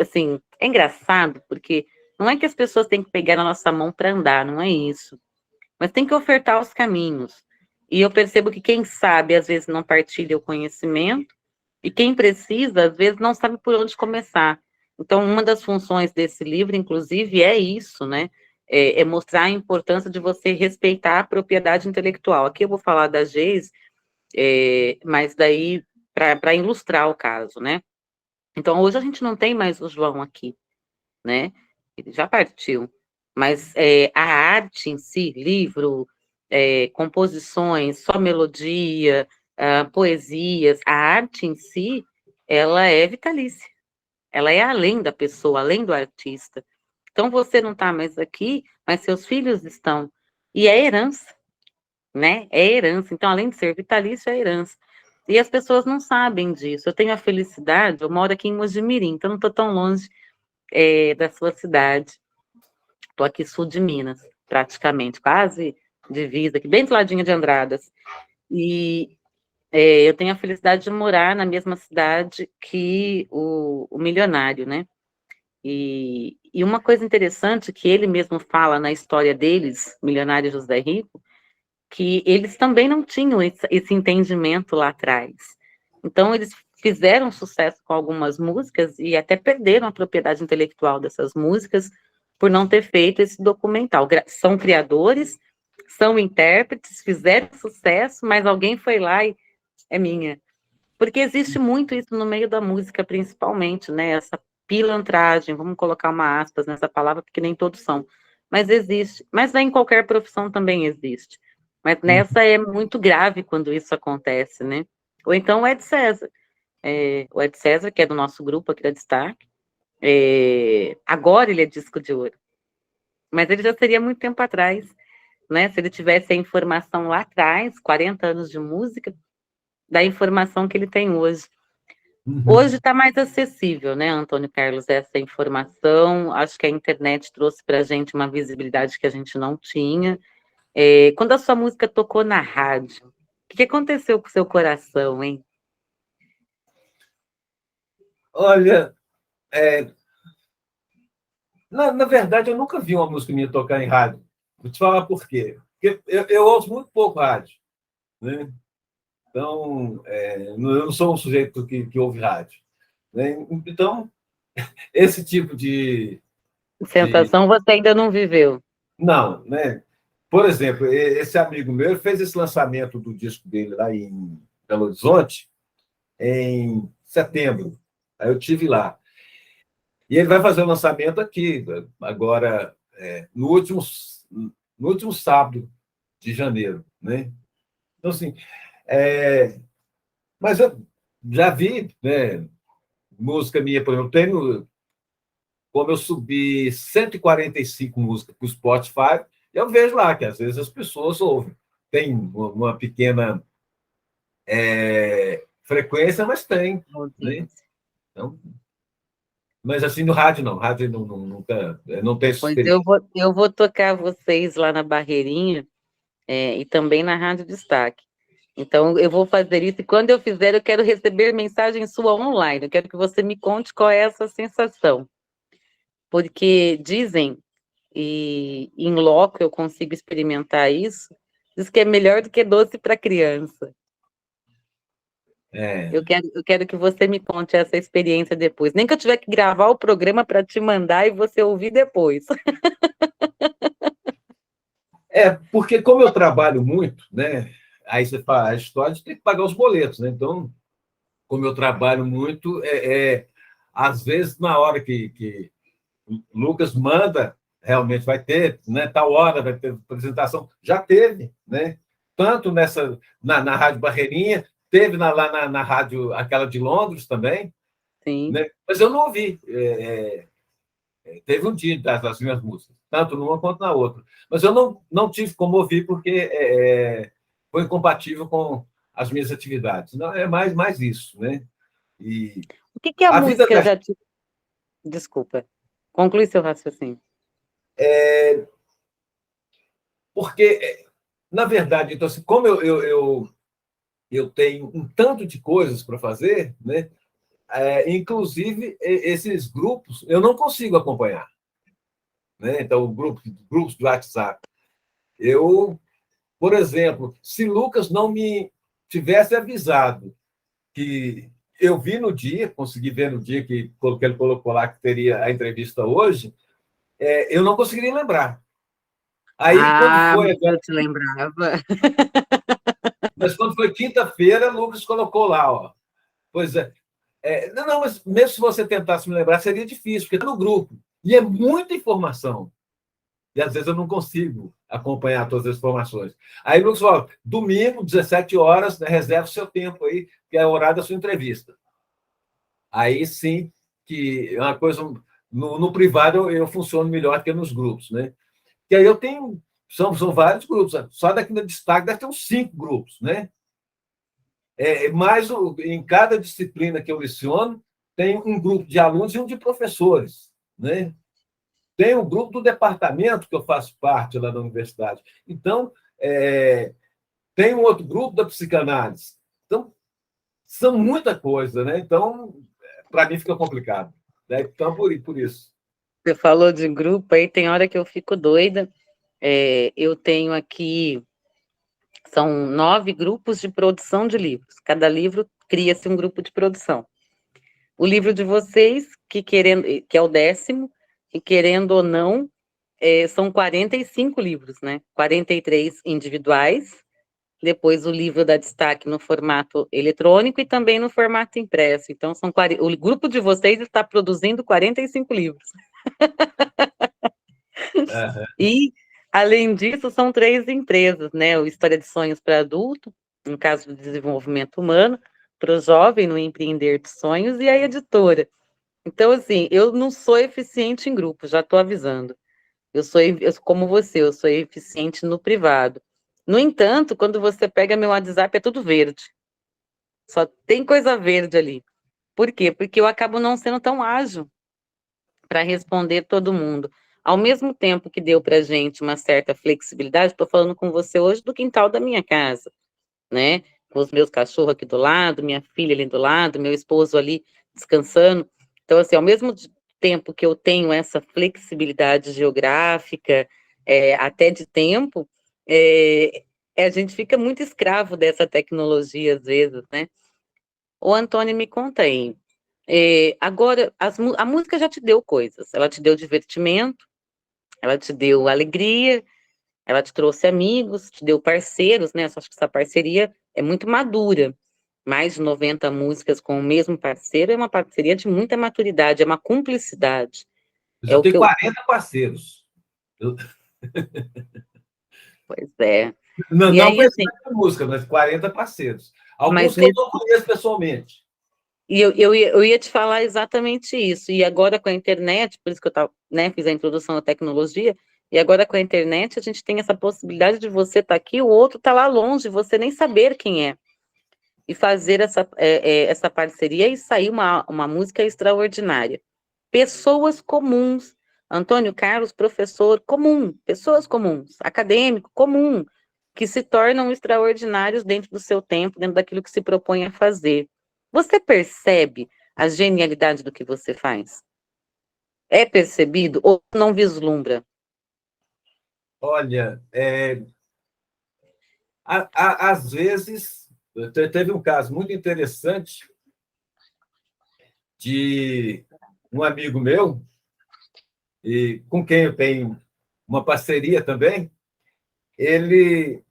assim, é engraçado, porque não é que as pessoas têm que pegar na nossa mão para andar, não é isso. Mas tem que ofertar os caminhos. E eu percebo que quem sabe, às vezes, não partilha o conhecimento, e quem precisa, às vezes, não sabe por onde começar. Então, uma das funções desse livro, inclusive, é isso, né? É mostrar a importância de você respeitar a propriedade intelectual. Aqui eu vou falar da Geis, mas daí, para ilustrar o caso, né? Então, hoje a gente não tem mais o João aqui, né? Ele já partiu. Mas a arte em si, livro, composições, só melodia, poesias, a arte em si, ela é vitalícia. Ela é além da pessoa, além do artista. Então você não está mais aqui, mas seus filhos estão. E é herança, né? É herança. Então, além de ser vitalício, é herança. E as pessoas não sabem disso. Eu tenho a felicidade, eu moro aqui em Mojimirim, então não estou tão longe da sua cidade. Estou aqui sul de Minas, praticamente, quase divisa, aqui bem do ladinho de Andradas. E eu tenho a felicidade de morar na mesma cidade que o milionário, né? E uma coisa interessante que ele mesmo fala na história deles, milionário José Rico, que eles também não tinham esse entendimento lá atrás. Então, eles fizeram sucesso com algumas músicas e até perderam a propriedade intelectual dessas músicas por não ter feito esse documental. São criadores, são intérpretes, fizeram sucesso, mas alguém foi lá e é minha. Porque existe muito isso no meio da música, principalmente, né? Essa pilantragem, vamos colocar uma aspas nessa palavra, porque nem todos são. Mas existe. Mas em qualquer profissão também existe. Mas nessa é muito grave quando isso acontece, né? Ou então o Ed César. O Ed César, que é do nosso grupo aqui da Destaque, agora ele é disco de ouro. Mas ele já seria muito tempo atrás, né? Se ele tivesse a informação lá atrás, 40 anos de música, da informação que ele tem hoje. Hoje está mais acessível, né, Antônio Carlos, essa informação. Acho que a internet trouxe para a gente uma visibilidade que a gente não tinha. Quando a sua música tocou na rádio, o que aconteceu com o seu coração, hein? Olha, na verdade, eu nunca vi uma música minha tocar em rádio. Vou te falar por quê. Porque eu ouço muito pouco rádio, né? Então, eu não sou um sujeito que ouve rádio, né? Então, esse tipo de... Sensação você ainda não viveu. Não, né? Por exemplo, esse amigo meu ele fez esse lançamento do disco dele lá em Belo Horizonte em setembro. Aí eu tive lá. E ele vai fazer o lançamento aqui, agora, no último sábado de janeiro, né? Então, assim, mas eu já vi, né, música minha, por exemplo, como eu subi 145 músicas para o Spotify, eu vejo lá que às vezes as pessoas ouvem. Tem uma pequena frequência, mas tem, né? Então, mas assim, no rádio não. Rádio nunca, não tem essa Pois experiência. eu vou tocar vocês lá na Barreirinha, e também na Rádio Destaque. Então, eu vou fazer isso, e quando eu fizer, eu quero receber mensagem sua online. Eu quero que você me conte qual é essa sensação. Porque dizem, e em loco eu consigo experimentar isso, diz que é melhor do que doce para criança. Eu quero que você me conte essa experiência depois. Nem que eu tiver que gravar o programa para te mandar e você ouvir depois. Porque como eu trabalho muito, né? Aí você fala a história de ter que pagar os boletos, né? Então, como eu trabalho muito, às vezes, na hora que o Lucas manda, realmente vai ter, né? Tal hora vai ter apresentação. Já teve, né? Tanto na Rádio Barreirinha, teve lá na rádio, aquela de Londres também, Sim. né? Mas eu não ouvi. Teve um dia das minhas músicas, tanto numa quanto na outra. Mas eu não tive como ouvir, porque foi incompatível com as minhas atividades. Não, é mais isso, né? E O que a a vida música da... já te... Desculpa. Conclui seu raciocínio. Porque Na verdade, então, assim, como eu tenho um tanto de coisas para fazer, né? Inclusive, esses grupos eu não consigo acompanhar. Né? Então, grupos do WhatsApp. Eu, por exemplo, se Lucas não me tivesse avisado que eu vi no dia, consegui ver no dia que ele colocou lá que teria a entrevista hoje, eu não conseguiria lembrar. Aí, quando Ah, foi mas agora, eu te lembrava. mas quando foi quinta-feira, Lucas colocou lá, ó. Pois é. Não, mas mesmo se você tentasse me lembrar, seria difícil, porque está no grupo. E é muita informação. E às vezes eu não consigo acompanhar todas as informações. Aí o Lucas falou: domingo, 17 horas, né, reserve o seu tempo aí, que é o horário da sua entrevista. Aí sim, que é uma coisa. No privado eu funciono melhor que nos grupos, né? Que aí eu tenho. São vários grupos. Só daqui no destaque deve ter uns 5 grupos, né? Mas em cada disciplina que eu leciono, tem um grupo de alunos e um de professores, né? Tem um grupo do departamento que eu faço parte lá da universidade. Então, tem um outro grupo da psicanálise. Então, são muita coisa, né? Então, para mim fica complicado. Né? Então, por isso. Você falou de grupo aí, tem hora que eu fico doida. Eu tenho aqui, são 9 grupos de produção de livros. Cada livro cria-se um grupo de produção. O livro de vocês, que é o 10º, que querendo ou não, são 45 livros, né? 43 individuais, depois o livro dá destaque no formato eletrônico e também no formato impresso. Então, o grupo de vocês está produzindo 45 livros. Aham. E, além disso, são 3 empresas, né? O História de Sonhos para Adulto, no caso do desenvolvimento humano, para o jovem no empreender de sonhos, e a editora. Então, assim, eu não sou eficiente em grupo, já estou avisando. Como você, eu sou eficiente no privado. No entanto, quando você pega meu WhatsApp, é tudo verde. Só tem coisa verde ali. Por quê? Porque eu acabo não sendo tão ágil para responder todo mundo. Ao mesmo tempo que deu para gente uma certa flexibilidade, estou falando com você hoje do quintal da minha casa, né? Com os meus cachorros aqui do lado, minha filha ali do lado, meu esposo ali descansando. Então, assim, ao mesmo tempo que eu tenho essa flexibilidade geográfica, até de tempo, a gente fica muito escravo dessa tecnologia às vezes, né? Ô, Antônio, me conta aí. Agora, a música já te deu coisas. Ela te deu divertimento, ela te deu alegria, ela te trouxe amigos, te deu parceiros, né? Acho que essa parceria é muito madura. Mais de 90 músicas com o mesmo parceiro é uma parceria de muita maturidade, é uma cumplicidade. Eu É já o que tenho eu. 40 parceiros. Pois é. Não, E não com aí, esse assim, tipo de música, mas 40 parceiros. mas Alguns que eu não conheço pessoalmente. eu ia te falar exatamente isso. E agora com a internet, por isso que eu né, fiz a introdução à tecnologia, e agora com a internet a gente tem essa possibilidade de você estar aqui, o outro está lá longe, você nem saber quem é. E fazer essa parceria e sair uma música extraordinária. Pessoas comuns. Antônio Carlos, professor comum, pessoas comuns, acadêmico comum, que se tornam extraordinários dentro do seu tempo, dentro daquilo que se propõe a fazer. Você percebe a genialidade do que você faz? É percebido ou não vislumbra? Olha, às vezes, teve um caso muito interessante de um amigo meu, e com quem eu tenho uma parceria também. Ele.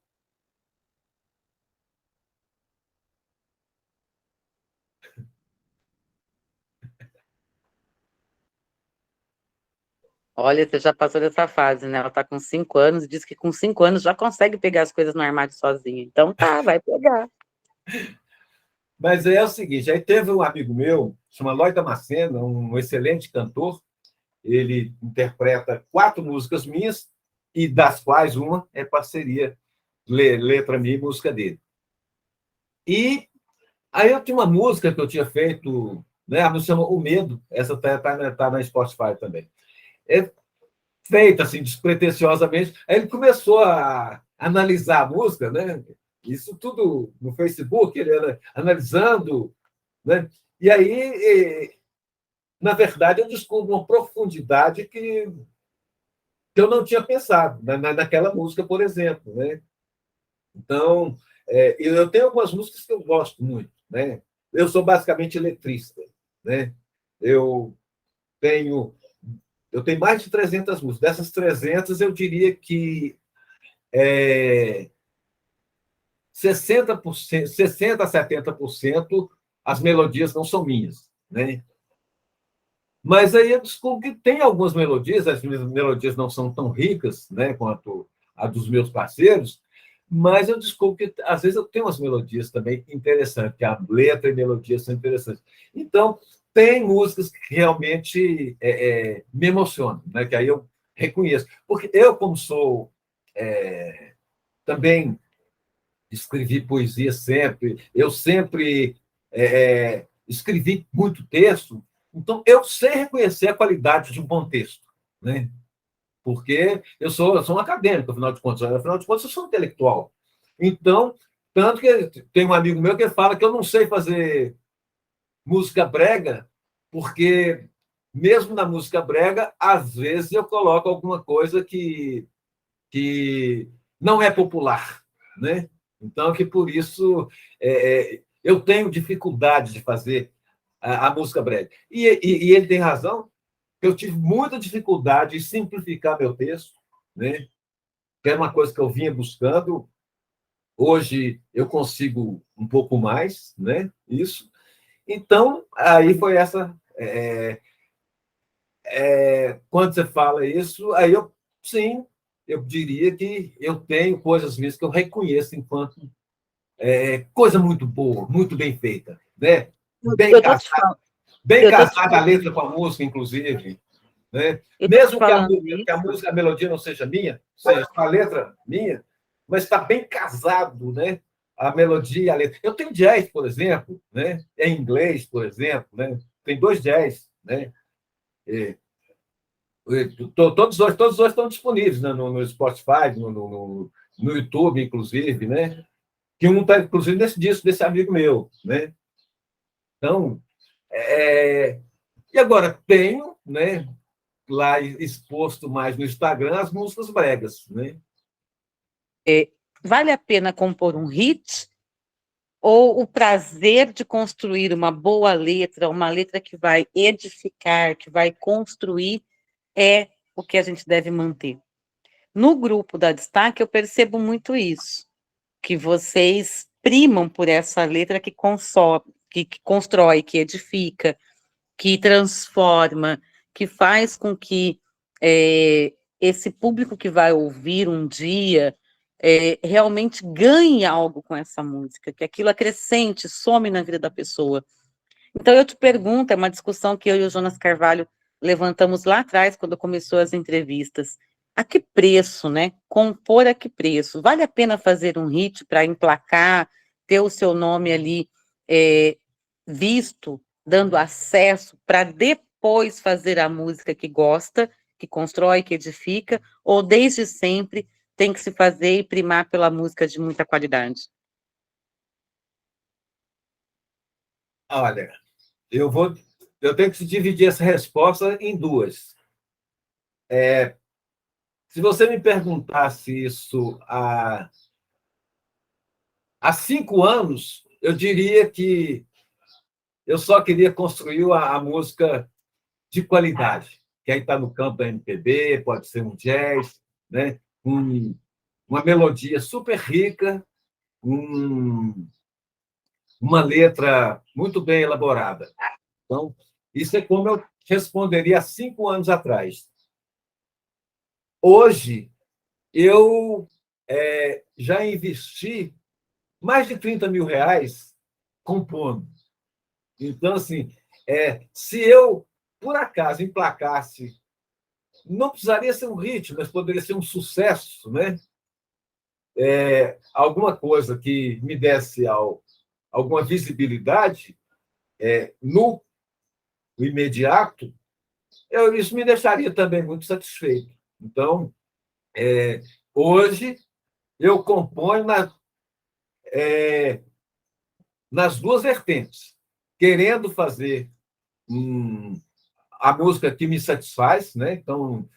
Olha, você já passou dessa fase, né? Ela tá com 5 anos e diz que com 5 anos já consegue pegar as coisas no armário sozinha. Então tá, vai pegar. Mas é o seguinte: aí teve um amigo meu, chama Lloyd Damasceno, um excelente cantor. Ele interpreta 4 músicas minhas, e das quais uma é parceria, letra minha e música dele. E aí eu tinha uma música que eu tinha feito, né? A música chama O Medo, essa tá na Spotify também. É feita assim, despretensiosamente. Aí ele começou analisar a música, né? Isso tudo no Facebook, ele era analisando, né? E aí, na verdade, eu descubro uma profundidade que eu não tinha pensado naquela música, por exemplo, né? Então, eu tenho algumas músicas que eu gosto muito, né? Eu sou basicamente letrista, né? Eu tenho eu tenho mais de 300 músicas. Dessas 300, eu diria que 60%, 60 a 70% as melodias não são minhas, né? Mas aí eu descubro que tem algumas melodias, as minhas melodias não são tão ricas, né, quanto a dos meus parceiros, mas eu descubro que às vezes eu tenho umas melodias também interessantes, que a letra e melodia são interessantes. Então, tem músicas que realmente me emocionam, né, que aí eu reconheço. Porque eu, como sou também escrevi poesia sempre, eu sempre escrevi muito texto, então eu sei reconhecer a qualidade de um bom texto, né? Porque eu sou um acadêmico, afinal de contas eu sou um intelectual. Então, tanto que tem um amigo meu que fala que eu não sei fazer música brega, porque mesmo na música brega, às vezes eu coloco alguma coisa que não é popular, né? Então, que por isso eu tenho dificuldade de fazer a música brega. E ele tem razão, eu tive muita dificuldade em simplificar meu texto, né? Que era uma coisa que eu vinha buscando. Hoje eu consigo um pouco mais, né? Isso. Então, aí foi essa. Quando você fala isso, aí eu, sim, eu diria que eu tenho coisas minhas que eu reconheço enquanto coisa muito boa, muito bem feita, né? Bem Eu tô te casada, falando, bem eu tô te casada a falando, letra com a música, inclusive, né? eu tô te Mesmo falando que a isso. música, a melodia não seja minha, seja a letra minha, mas está bem casado, né? A melodia e a letra. Eu tenho jazz, por exemplo, né? Em inglês, por exemplo, né? Tem dois jazz, né? Todos os dois estão disponíveis, né? No Spotify, no YouTube, inclusive, né? Que um está, inclusive, nesse disco desse amigo meu, né? Então, e agora tenho, né, lá exposto mais no Instagram as músicas bregas, né? Vale a pena compor um hit ou o prazer de construir uma boa letra, uma letra que vai edificar, que vai construir, é o que a gente deve manter? No grupo da Destaque, eu percebo muito isso, que vocês primam por essa letra que constrói, que edifica, que transforma, que faz com que esse público que vai ouvir um dia realmente ganhe algo com essa música, que aquilo acrescente, some na vida da pessoa. Então, eu te pergunto, é uma discussão que eu e o Jonas Carvalho levantamos lá atrás, quando começou as entrevistas. A que preço, né? Compor a que preço? Vale a pena fazer um hit para emplacar, ter o seu nome ali visto, dando acesso, para depois fazer a música que gosta, que constrói, que edifica, ou desde sempre tem que se fazer e primar pela música de muita qualidade? Olha, eu vou, eu tenho que dividir essa resposta em duas. Se você me perguntasse isso há 5 anos, eu diria que eu só queria construir a música de qualidade, que aí está no campo da MPB, pode ser um jazz, né? Uma melodia super rica, um, uma letra muito bem elaborada. Então, isso é como eu responderia há 5 anos atrás. Hoje, eu já investi mais de 30 mil reais compondo. Então, assim, se eu, por acaso, emplacasse, não precisaria ser um hit, mas poderia ser um sucesso, né? Alguma coisa que me desse alguma visibilidade no imediato, isso me deixaria também muito satisfeito. Então, hoje, eu componho nas duas vertentes, querendo fazer a música que me satisfaz, né? Então,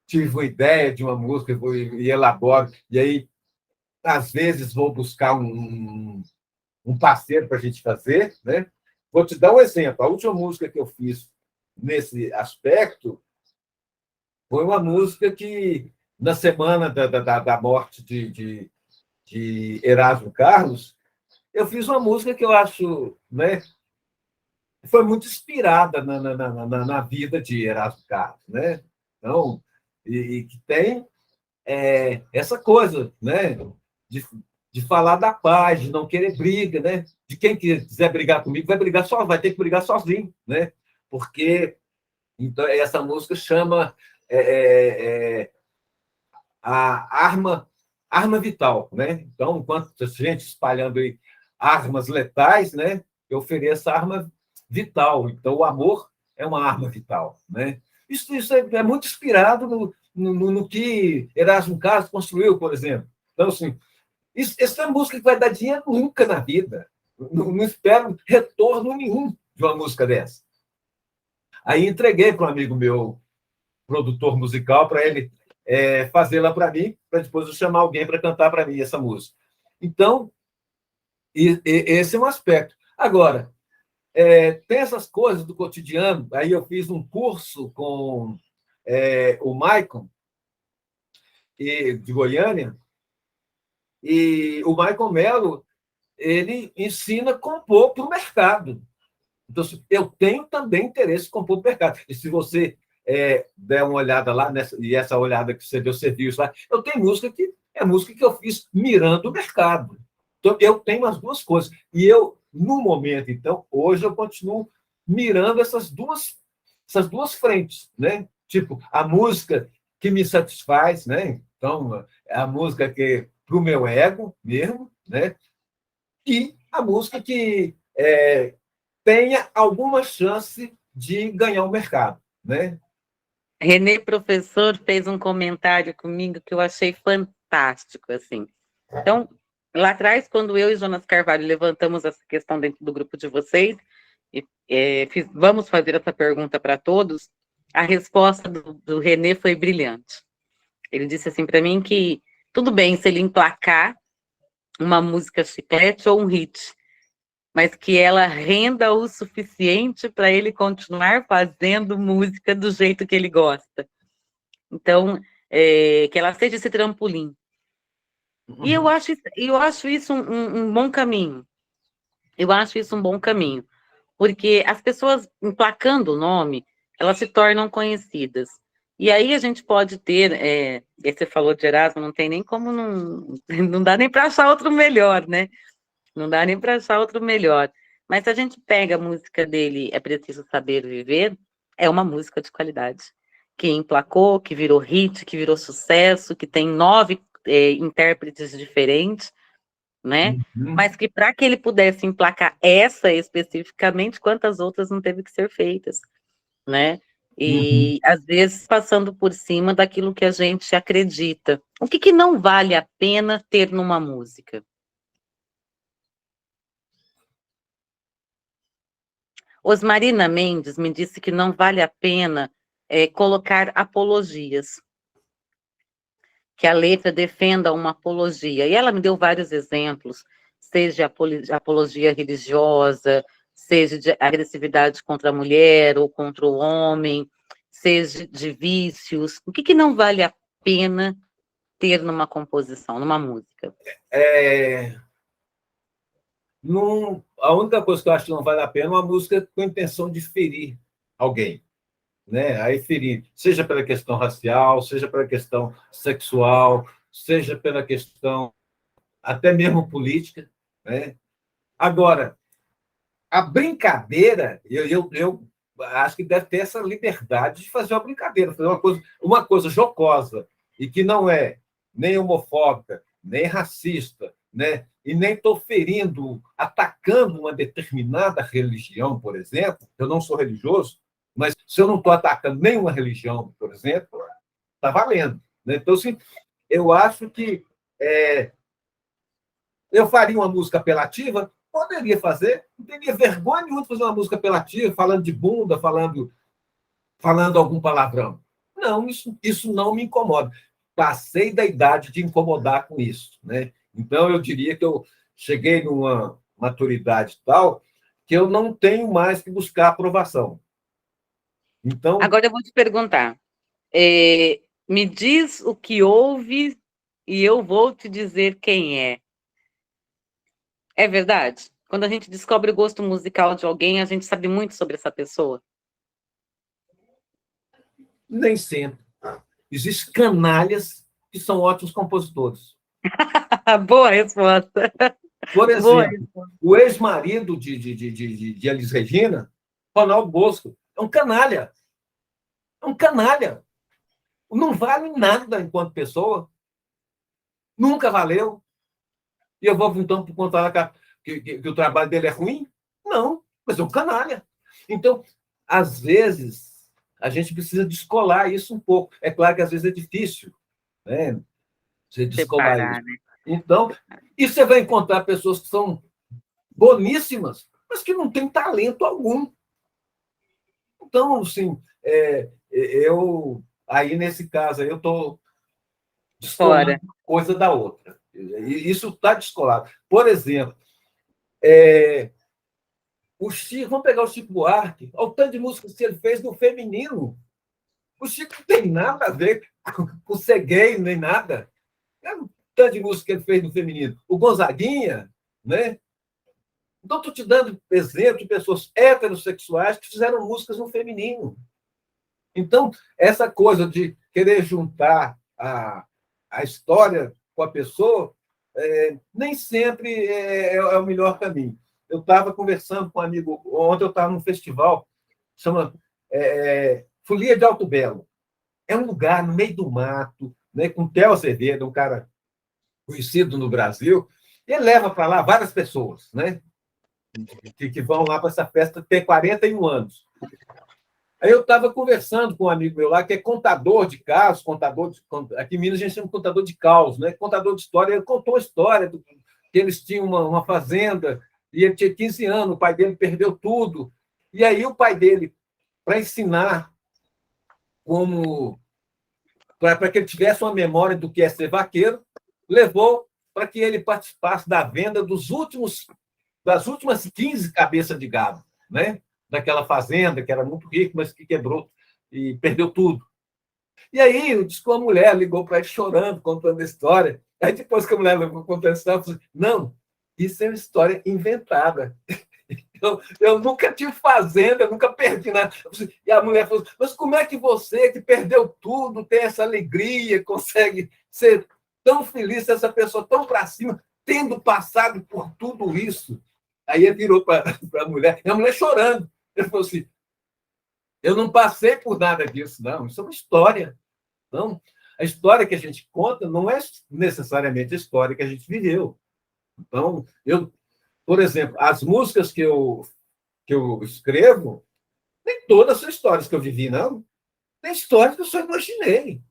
tive uma ideia de uma música e elaboro, e aí, às vezes, vou buscar um parceiro para a gente fazer, né? Vou te dar um exemplo. A última música que eu fiz nesse aspecto foi uma música que, na semana da morte de Erasmo Carlos, eu fiz uma música que eu acho, né, foi muito inspirada na vida de Erasmo Carlos, né? Então, e que tem essa coisa, né, de, de falar da paz, de não querer briga, né? De quem quiser brigar comigo vai brigar só, vai ter que brigar sozinho, né? Porque então essa música chama a arma vital, né? Então, enquanto a gente espalhando aí armas letais, né? Eu ofereço a arma vital. Então, o amor é uma arma vital, né? Isso é muito inspirado no que Erasmo Carlos construiu, por exemplo. Então, assim, essa é uma música que vai dar dinheiro nunca na vida. Não espero retorno nenhum de uma música dessa. Aí entreguei para um amigo meu, produtor musical, para ele fazê-la para mim, para depois eu chamar alguém para cantar para mim essa música. Então, esse é um aspecto. Agora, tem essas coisas do cotidiano. Aí eu fiz um curso com o Maicon, de Goiânia, e o Maicon Mello, ele ensina a compor para o mercado. Então, eu tenho também interesse em compor para o mercado. E se você der uma olhada lá, e essa olhada que você deu, você viu isso lá, eu tenho música que é música que eu fiz mirando o mercado. Então, eu tenho as duas coisas. E eu, no momento, então, hoje eu continuo mirando essas duas frentes, né? Tipo, a música que me satisfaz, né? Então, a música que para o meu ego mesmo, né? E a música que tenha alguma chance de ganhar o mercado, né? Renê, professor, fez um comentário comigo que eu achei fantástico, assim. Então, lá atrás, quando eu e Jonas Carvalho levantamos essa questão dentro do grupo de vocês, vamos fazer essa pergunta para todos, a resposta do Renê foi brilhante. Ele disse assim para mim que tudo bem se ele emplacar uma música chiclete ou um hit, mas que ela renda o suficiente para ele continuar fazendo música do jeito que ele gosta. Então, que ela seja esse trampolim. E eu acho isso um bom caminho. Eu acho isso um bom caminho, porque as pessoas, emplacando o nome, elas se tornam conhecidas. E aí a gente pode ter, você falou de Erasmo, não tem nem como, não dá nem para achar outro melhor, né? Não dá nem para achar outro melhor. Mas se a gente pega a música dele, É Preciso Saber Viver, é uma música de qualidade. Que emplacou, que virou hit, que virou sucesso, que tem 9 intérpretes diferentes, né? Uhum. Mas que para que ele pudesse emplacar essa especificamente, quantas outras não teve que ser feitas, né? Uhum. E às vezes passando por cima daquilo que a gente acredita. O que não vale a pena ter numa música? Osmarina Mendes me disse que não vale a pena colocar apologias, que a letra defenda uma apologia. E ela me deu vários exemplos, seja apologia religiosa, seja de agressividade contra a mulher ou contra o homem, seja de vícios. O que não vale a pena ter numa composição, numa música? A única coisa que eu acho que não vale a pena é uma música com a intenção de ferir alguém, né? Aí ferir, seja pela questão racial, seja pela questão sexual, seja pela questão até mesmo política, né? Agora, a brincadeira, eu acho que deve ter essa liberdade de fazer uma brincadeira, fazer uma coisa jocosa e que não é nem homofóbica, nem racista, né? E nem estou ferindo, atacando uma determinada religião, por exemplo. Eu não sou religioso, mas se eu não estou atacando nenhuma religião, por exemplo, está valendo, né? Então, assim, eu acho que eu faria uma música apelativa, poderia fazer, não teria vergonha nenhuma de fazer uma música apelativa, falando de bunda, falando algum palavrão. Não, isso não me incomoda. Passei da idade de incomodar com isso, né? Então, eu diria que eu cheguei numa maturidade tal que eu não tenho mais que buscar aprovação. Então, Agora eu vou te perguntar. Me diz o que houve e eu vou te dizer quem é. É verdade? Quando a gente descobre o gosto musical de alguém, a gente sabe muito sobre essa pessoa. nem sempre. Existem canalhas que são ótimos compositores. Boa resposta. Por Boa exemplo, resposta. o ex-marido de Elis Regina, Ronaldo Bosco, é um canalha. É um canalha. Não vale nada enquanto pessoa. Nunca valeu. E eu vou, então, contar que o trabalho dele é ruim? Não, mas é um canalha. Então, às vezes, a gente precisa descolar isso um pouco. É claro que às vezes é difícil, né? Você descolar isso. Separar, né? Então, e você vai encontrar pessoas que são boníssimas, mas que não têm talento algum. Então, assim, eu, aí nesse caso, eu estou descolando Fora. coisa da outra. Isso está descolado. Por exemplo, o Chico, vamos pegar o Chico Buarque, olha o tanto de músicas que ele fez no feminino. O Chico não tem nada a ver com ser gay, nem nada. É o tanto de música que ele fez no feminino. O Gonzaguinha, né? Então, estou te dando exemplo de pessoas heterossexuais que fizeram músicas no feminino. Então, essa coisa de querer juntar a história com a pessoa nem sempre é o melhor caminho. Eu estava conversando com um amigo, ontem eu estava num festival, chama Folia de Alto Belo. É um lugar no meio do mato, né, com Theo Azevedo, um cara conhecido no Brasil, e ele leva para lá várias pessoas, né, que vão lá para essa festa, tem 41 anos. Aí eu estava conversando com um amigo meu lá, que é contador de casos, aqui em Minas a gente chama de contador de caos, né? Contador de história. Ele contou a história que eles tinham uma fazenda e ele tinha 15 anos, o pai dele perdeu tudo. E aí o pai dele, para ensinar para que ele tivesse uma memória do que é ser vaqueiro, levou para que ele participasse da venda das últimas 15 cabeças de gado, né? Daquela fazenda que era muito rica, mas que quebrou e perdeu tudo. E aí, disse que uma mulher ligou para ele chorando, contando a história. Aí, depois que a mulher levou contando a história, falou assim, não, isso é uma história inventada. Eu nunca tive fazenda, eu nunca perdi nada. E a mulher falou, mas como é que você, que perdeu tudo, tem essa alegria, consegue ser tão feliz, essa pessoa tão para cima, tendo passado por tudo isso? Aí ele virou para a mulher, e a mulher chorando. Ele falou assim, eu não passei por nada disso, não. Isso é uma história. Então, a história que a gente conta não é necessariamente a história que a gente viveu. Então, por exemplo, as músicas que eu escrevo, nem todas são histórias que eu vivi, não. Tem histórias que eu só imaginei.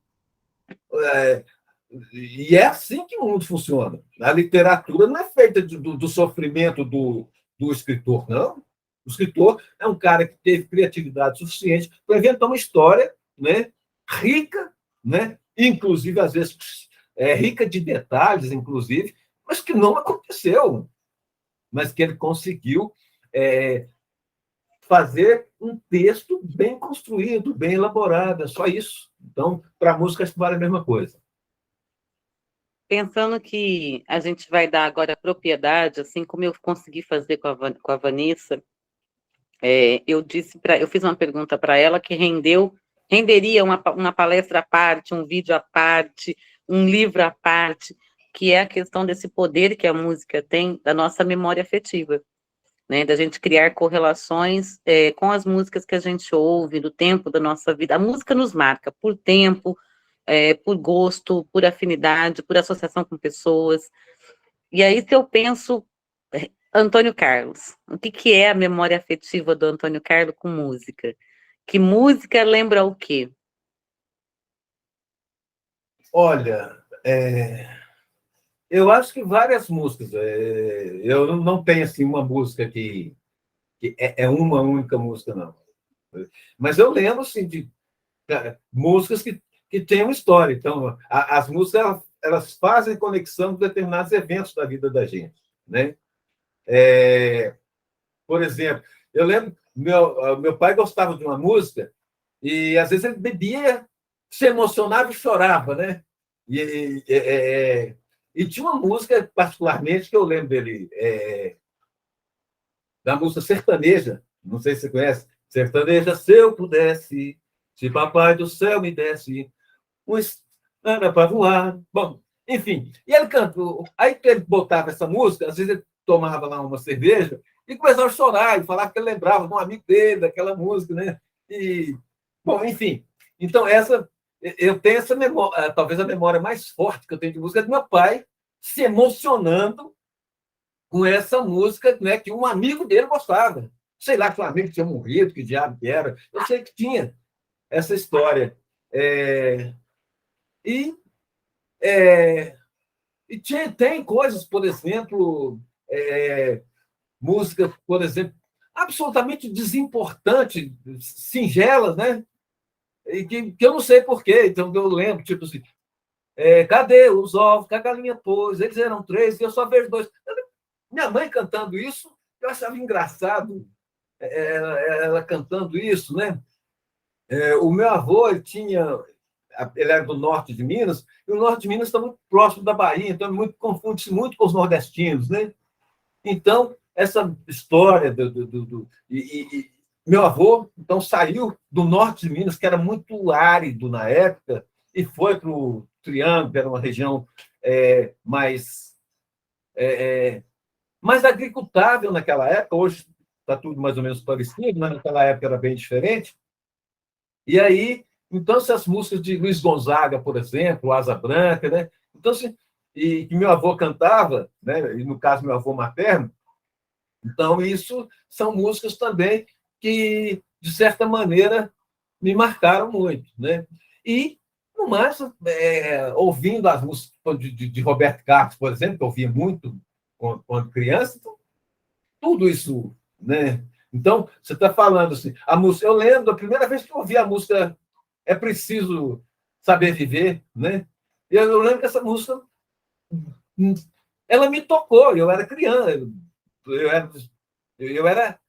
E é assim que o mundo funciona. A literatura não é feita do sofrimento do escritor, não. O escritor é um cara que teve criatividade suficiente para inventar uma história, né, rica, né, inclusive, às vezes, rica de detalhes, inclusive, mas que não aconteceu, mas que ele conseguiu fazer um texto bem construído, bem elaborado, é só isso. Então, para a música, acho que vale a mesma coisa. Pensando que a gente vai dar agora propriedade, assim como eu consegui fazer com a Vanessa, eu fiz uma pergunta para ela que renderia uma palestra à parte, um vídeo à parte, um livro à parte, que é a questão desse poder que a música tem da nossa memória afetiva, né? Da gente criar correlações com as músicas que a gente ouve, do tempo da nossa vida. A música nos marca por tempo, por gosto, por afinidade, por associação com pessoas. E aí, se eu penso, Antônio Carlos, o que é a memória afetiva do Antônio Carlos com música? Que música lembra o quê? Olha, Eu acho que várias músicas. Eu não tenho assim, uma música que é uma única música, não. Mas eu lembro assim, de músicas que têm uma história. Então, as músicas elas fazem conexão com determinados eventos da vida da gente. Né? Por exemplo, eu lembro, meu pai gostava de uma música e, às vezes, ele bebia, se emocionava e chorava. Né? E tinha uma música, particularmente, que eu lembro dele, da música sertaneja, não sei se você conhece, sertaneja, se eu pudesse, se papai do céu me desse um estana para voar. Bom, enfim, e ele cantou. Aí que ele botava essa música, às vezes ele tomava lá uma cerveja e começava a chorar e falava que ele lembrava de um amigo dele, daquela música, né? E, bom, enfim. Então, eu tenho essa memória, talvez a memória mais forte que eu tenho de música é do meu pai se emocionando com essa música, né, que um amigo dele gostava. Sei lá que um amigo tinha morrido, que diabo que era. Eu sei que tinha essa história. É, e é, tem coisas, por exemplo, música, por exemplo, absolutamente desimportante, singelas, né? E que eu não sei porquê, então eu lembro, tipo assim, cadê os ovos que a galinha pôs? Eles eram três e eu só vejo dois. Minha mãe cantando isso, eu achava engraçado ela cantando isso, né? O meu avô, ele era do norte de Minas, e o norte de Minas está muito próximo da Bahia, então confunde-se muito com os nordestinos, né? Então, essa história meu avô, então, saiu do norte de Minas, que era muito árido na época, e foi para o Triângulo, que era uma região mais agricultável naquela época. Hoje está tudo mais ou menos parecido, mas naquela época era bem diferente. E aí, então, essas músicas de Luiz Gonzaga, por exemplo, Asa Branca, né? Então, e que meu avô cantava, né? E no caso, meu avô materno, então, isso são músicas também que, de certa maneira, me marcaram muito. Né? E, no mais, ouvindo as músicas de Roberto Carlos, por exemplo, que eu ouvia muito quando criança, então, tudo isso. Né? Então, você está falando assim, a música. Eu lembro, a primeira vez que eu ouvi a música É Preciso Saber Viver, né? Eu lembro que essa música ela me tocou, eu era criança, eu era, eu era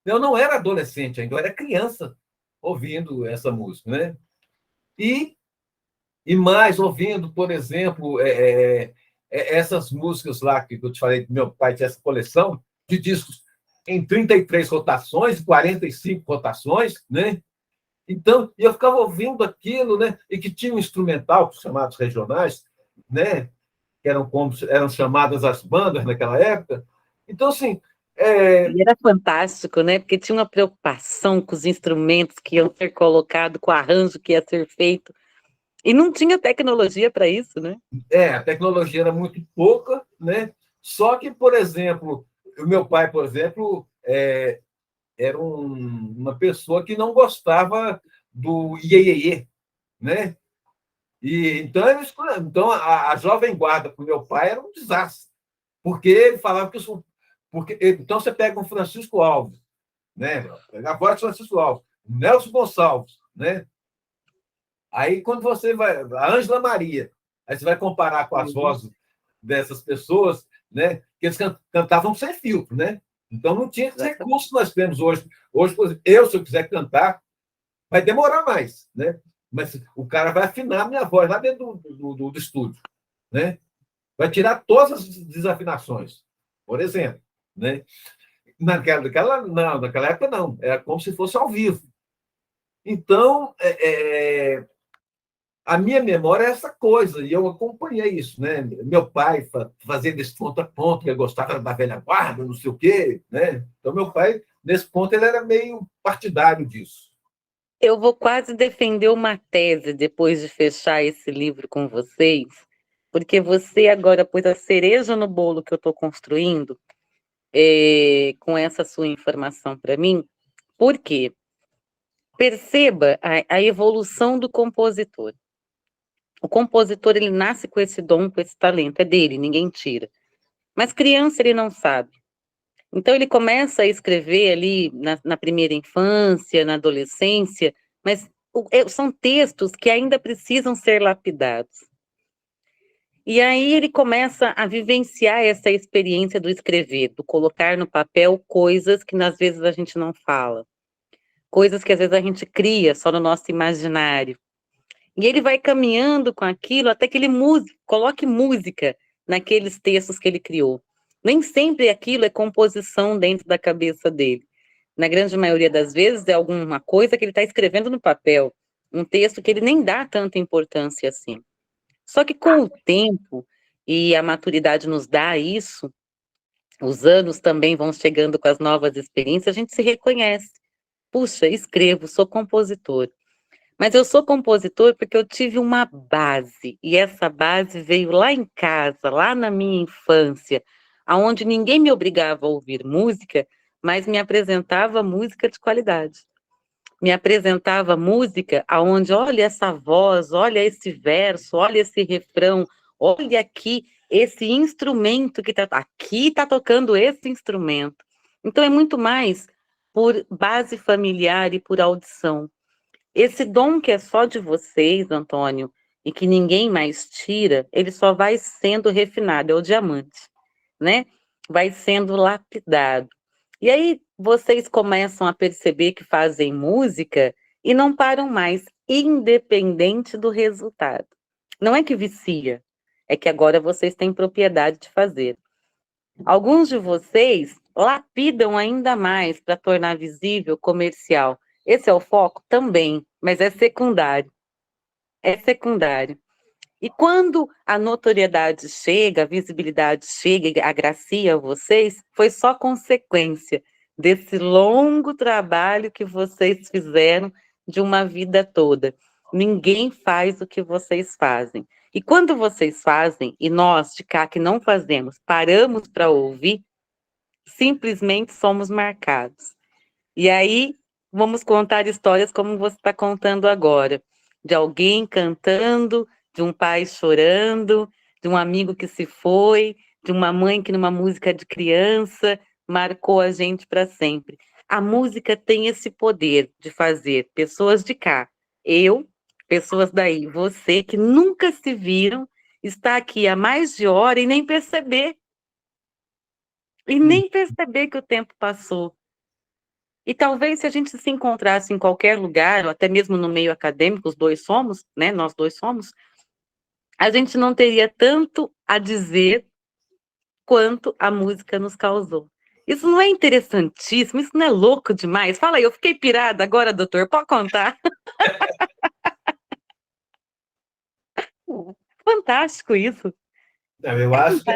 eu não era adolescente ainda, eu era criança ouvindo essa música, né? E, e mais, ouvindo, por exemplo, essas músicas lá que eu te falei que meu pai tinha essa coleção de discos em 33 rotações, 45 rotações, né? Então, eu ficava ouvindo aquilo, né? E que tinha um instrumental, chamados regionais, né? Que eram chamadas as bandas naquela época. Então, assim, E era fantástico, né? Porque tinha uma preocupação com os instrumentos que iam ser colocados, com o arranjo que ia ser feito. E não tinha tecnologia para isso, né? a tecnologia era muito pouca, né? Só que, por exemplo, o meu pai, por exemplo, era uma pessoa que não gostava do iê, né? E então a jovem guarda para o meu pai era um desastre, porque ele falava que então você pega um Francisco Alves, né? A voz de Francisco Alves, Nelson Gonçalves, né? Aí quando você vai, a Ângela Maria, aí você vai comparar com as vozes dessas pessoas, né? Que eles cantavam sem filtro, né? Então não tinha esse recurso que nós temos hoje. Hoje, por exemplo, se eu quiser cantar, vai demorar mais, né? Mas o cara vai afinar a minha voz lá dentro do estúdio, né? Vai tirar todas as desafinações, por exemplo, né? Naquela época não, era como se fosse ao vivo. Então, a minha memória é essa coisa, e eu acompanhei isso, né? Meu pai fazendo esse ponto a ponto, que ele gostava da velha guarda, não sei o quê, né? Então, meu pai, nesse ponto, ele era meio partidário disso. Eu vou quase defender uma tese depois de fechar esse livro com vocês, porque você agora pôs a cereja no bolo que eu estou construindo, com essa sua informação para mim. Por quê? Perceba a evolução do compositor. O compositor, ele nasce com esse dom, com esse talento, é dele, ninguém tira. Mas criança, ele não sabe. Então, ele começa a escrever ali na primeira infância, na adolescência, mas são textos que ainda precisam ser lapidados. E aí ele começa a vivenciar essa experiência do escrever, do colocar no papel coisas que às vezes a gente não fala, coisas que às vezes a gente cria só no nosso imaginário. E ele vai caminhando com aquilo até que ele coloque música naqueles textos que ele criou. Nem sempre aquilo é composição dentro da cabeça dele. Na grande maioria das vezes é alguma coisa que ele está escrevendo no papel, um texto que ele nem dá tanta importância assim. Só que com o tempo, e a maturidade nos dá isso, os anos também vão chegando com as novas experiências, a gente se reconhece. Puxa, escrevo, sou compositor. Mas eu sou compositor porque eu tive uma base, e essa base veio lá em casa, lá na minha infância, aonde ninguém me obrigava a ouvir música, mas me apresentava música de qualidade. Me apresentava música aonde, olha essa voz, olha esse verso, olha esse refrão, olha aqui esse instrumento que aqui está tocando esse instrumento. Então é muito mais por base familiar e por audição. Esse dom que é só de vocês, Antônio, e que ninguém mais tira, ele só vai sendo refinado, é o diamante, né? Vai sendo lapidado. E aí vocês começam a perceber que fazem música e não param mais, independente do resultado. Não é que vicia, é que agora vocês têm propriedade de fazer. Alguns de vocês lapidam ainda mais para tornar visível, comercial. Esse é o foco? Também, mas é secundário. É secundário. E quando a notoriedade chega, a visibilidade chega e agracia vocês, foi só consequência desse longo trabalho que vocês fizeram de uma vida toda. Ninguém faz o que vocês fazem. E quando vocês fazem, e nós de cá que não fazemos, paramos para ouvir, simplesmente somos marcados. E aí, vamos contar histórias como você está contando agora, de alguém cantando, de um pai chorando, de um amigo que se foi, de uma mãe que numa música de criança marcou a gente para sempre. A música tem esse poder de fazer pessoas de cá, eu, pessoas daí, você que nunca se viram, está aqui há mais de hora e nem perceber. E nem perceber que o tempo passou. E talvez se a gente se encontrasse em qualquer lugar, ou até mesmo no meio acadêmico, os dois somos, né? Nós dois somos, a gente não teria tanto a dizer quanto a música nos causou. Isso não é interessantíssimo? Isso não é louco demais? Fala aí, eu fiquei pirada agora, doutor, pode contar? Fantástico isso. Não, eu acho que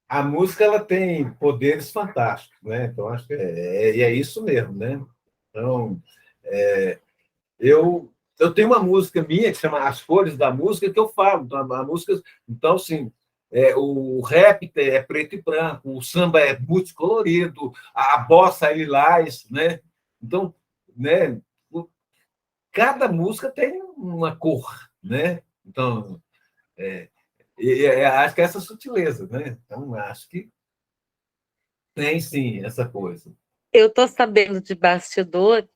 a música ela tem poderes fantásticos, né? Então, acho que é isso mesmo, né? Então, eu tenho uma música minha que chama As Cores da Música, que eu falo. Então, a música, então assim, o rap é preto e branco, o samba é multicolorido, a bossa é lilás, né? Então, né, cada música tem uma cor, né? Então, acho que é essa sutileza, né? Então, acho que tem sim essa coisa. Eu estou sabendo de bastidor,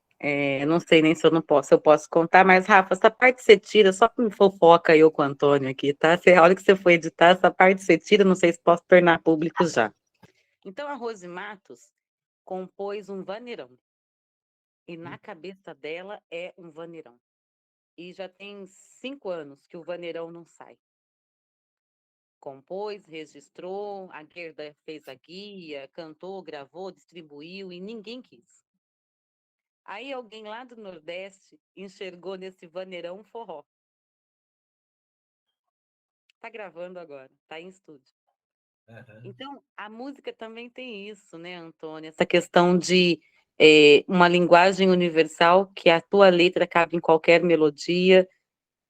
não sei nem se eu não posso, eu posso contar, mas Rafa, essa parte você tira, só para me fofoca eu com o Antônio aqui, tá? A hora que você for editar, essa parte você tira, não sei se posso tornar público já. Então a Rose Matos compôs um vaneirão, e na cabeça dela é um vaneirão. E já tem 5 anos que o vaneirão não sai. Compôs, registrou, a Gerda fez a guia, cantou, gravou, distribuiu e ninguém quis. Aí alguém lá do Nordeste enxergou nesse vaneirão forró. Tá gravando agora, tá em estúdio. Então, a música também tem isso, né, Antônia? Essa questão de uma linguagem universal que a tua letra cabe em qualquer melodia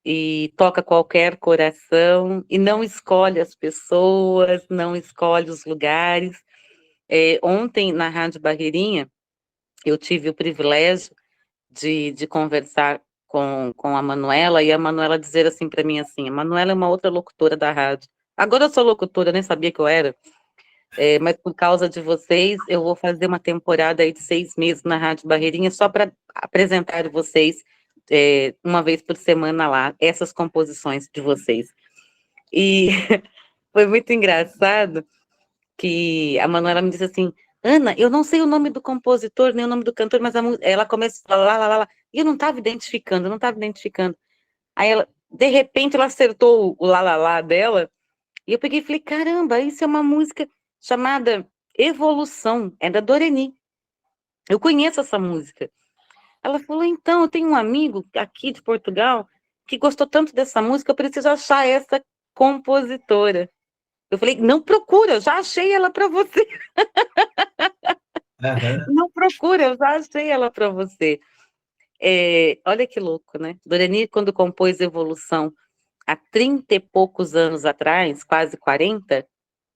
e toca qualquer coração e não escolhe as pessoas, não escolhe os lugares. Ontem, na Rádio Barreirinha, eu tive o privilégio de conversar com a Manuela, e a Manuela dizer assim para mim assim, a Manuela é uma outra locutora da rádio. Agora eu sou locutora, eu nem sabia que eu era, mas por causa de vocês, eu vou fazer uma temporada aí de 6 meses na Rádio Barreirinha só para apresentar vocês uma vez por semana lá, essas composições de vocês. E foi muito engraçado que a Manuela me disse assim, Ana, eu não sei o nome do compositor, nem o nome do cantor, mas ela começa a falar lá, e eu não estava identificando, Aí ela, de repente, ela acertou o lá dela, e eu peguei e falei, caramba, isso é uma música chamada Evolução, é da Doreni. Eu conheço essa música. Ela falou, então, eu tenho um amigo aqui de Portugal que gostou tanto dessa música, eu preciso achar essa compositora. Eu falei, não procura, eu já achei ela para você. Aham. Não procura, eu já achei ela para você. Olha que louco, né? Doreni, quando compôs Evolução, há 30 e poucos anos atrás, quase 40,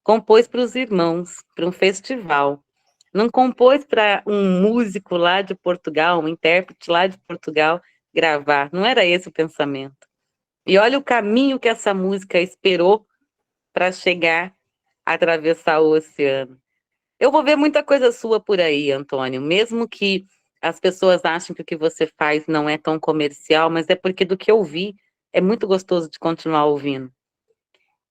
compôs para os irmãos, para um festival. Não compôs para um músico lá de Portugal, um intérprete lá de Portugal gravar. Não era esse o pensamento. E olha o caminho que essa música esperou para chegar a atravessar o oceano. Eu vou ver muita coisa sua por aí, Antônio, mesmo que as pessoas achem que o que você faz não é tão comercial, mas é porque do que eu vi, é muito gostoso de continuar ouvindo.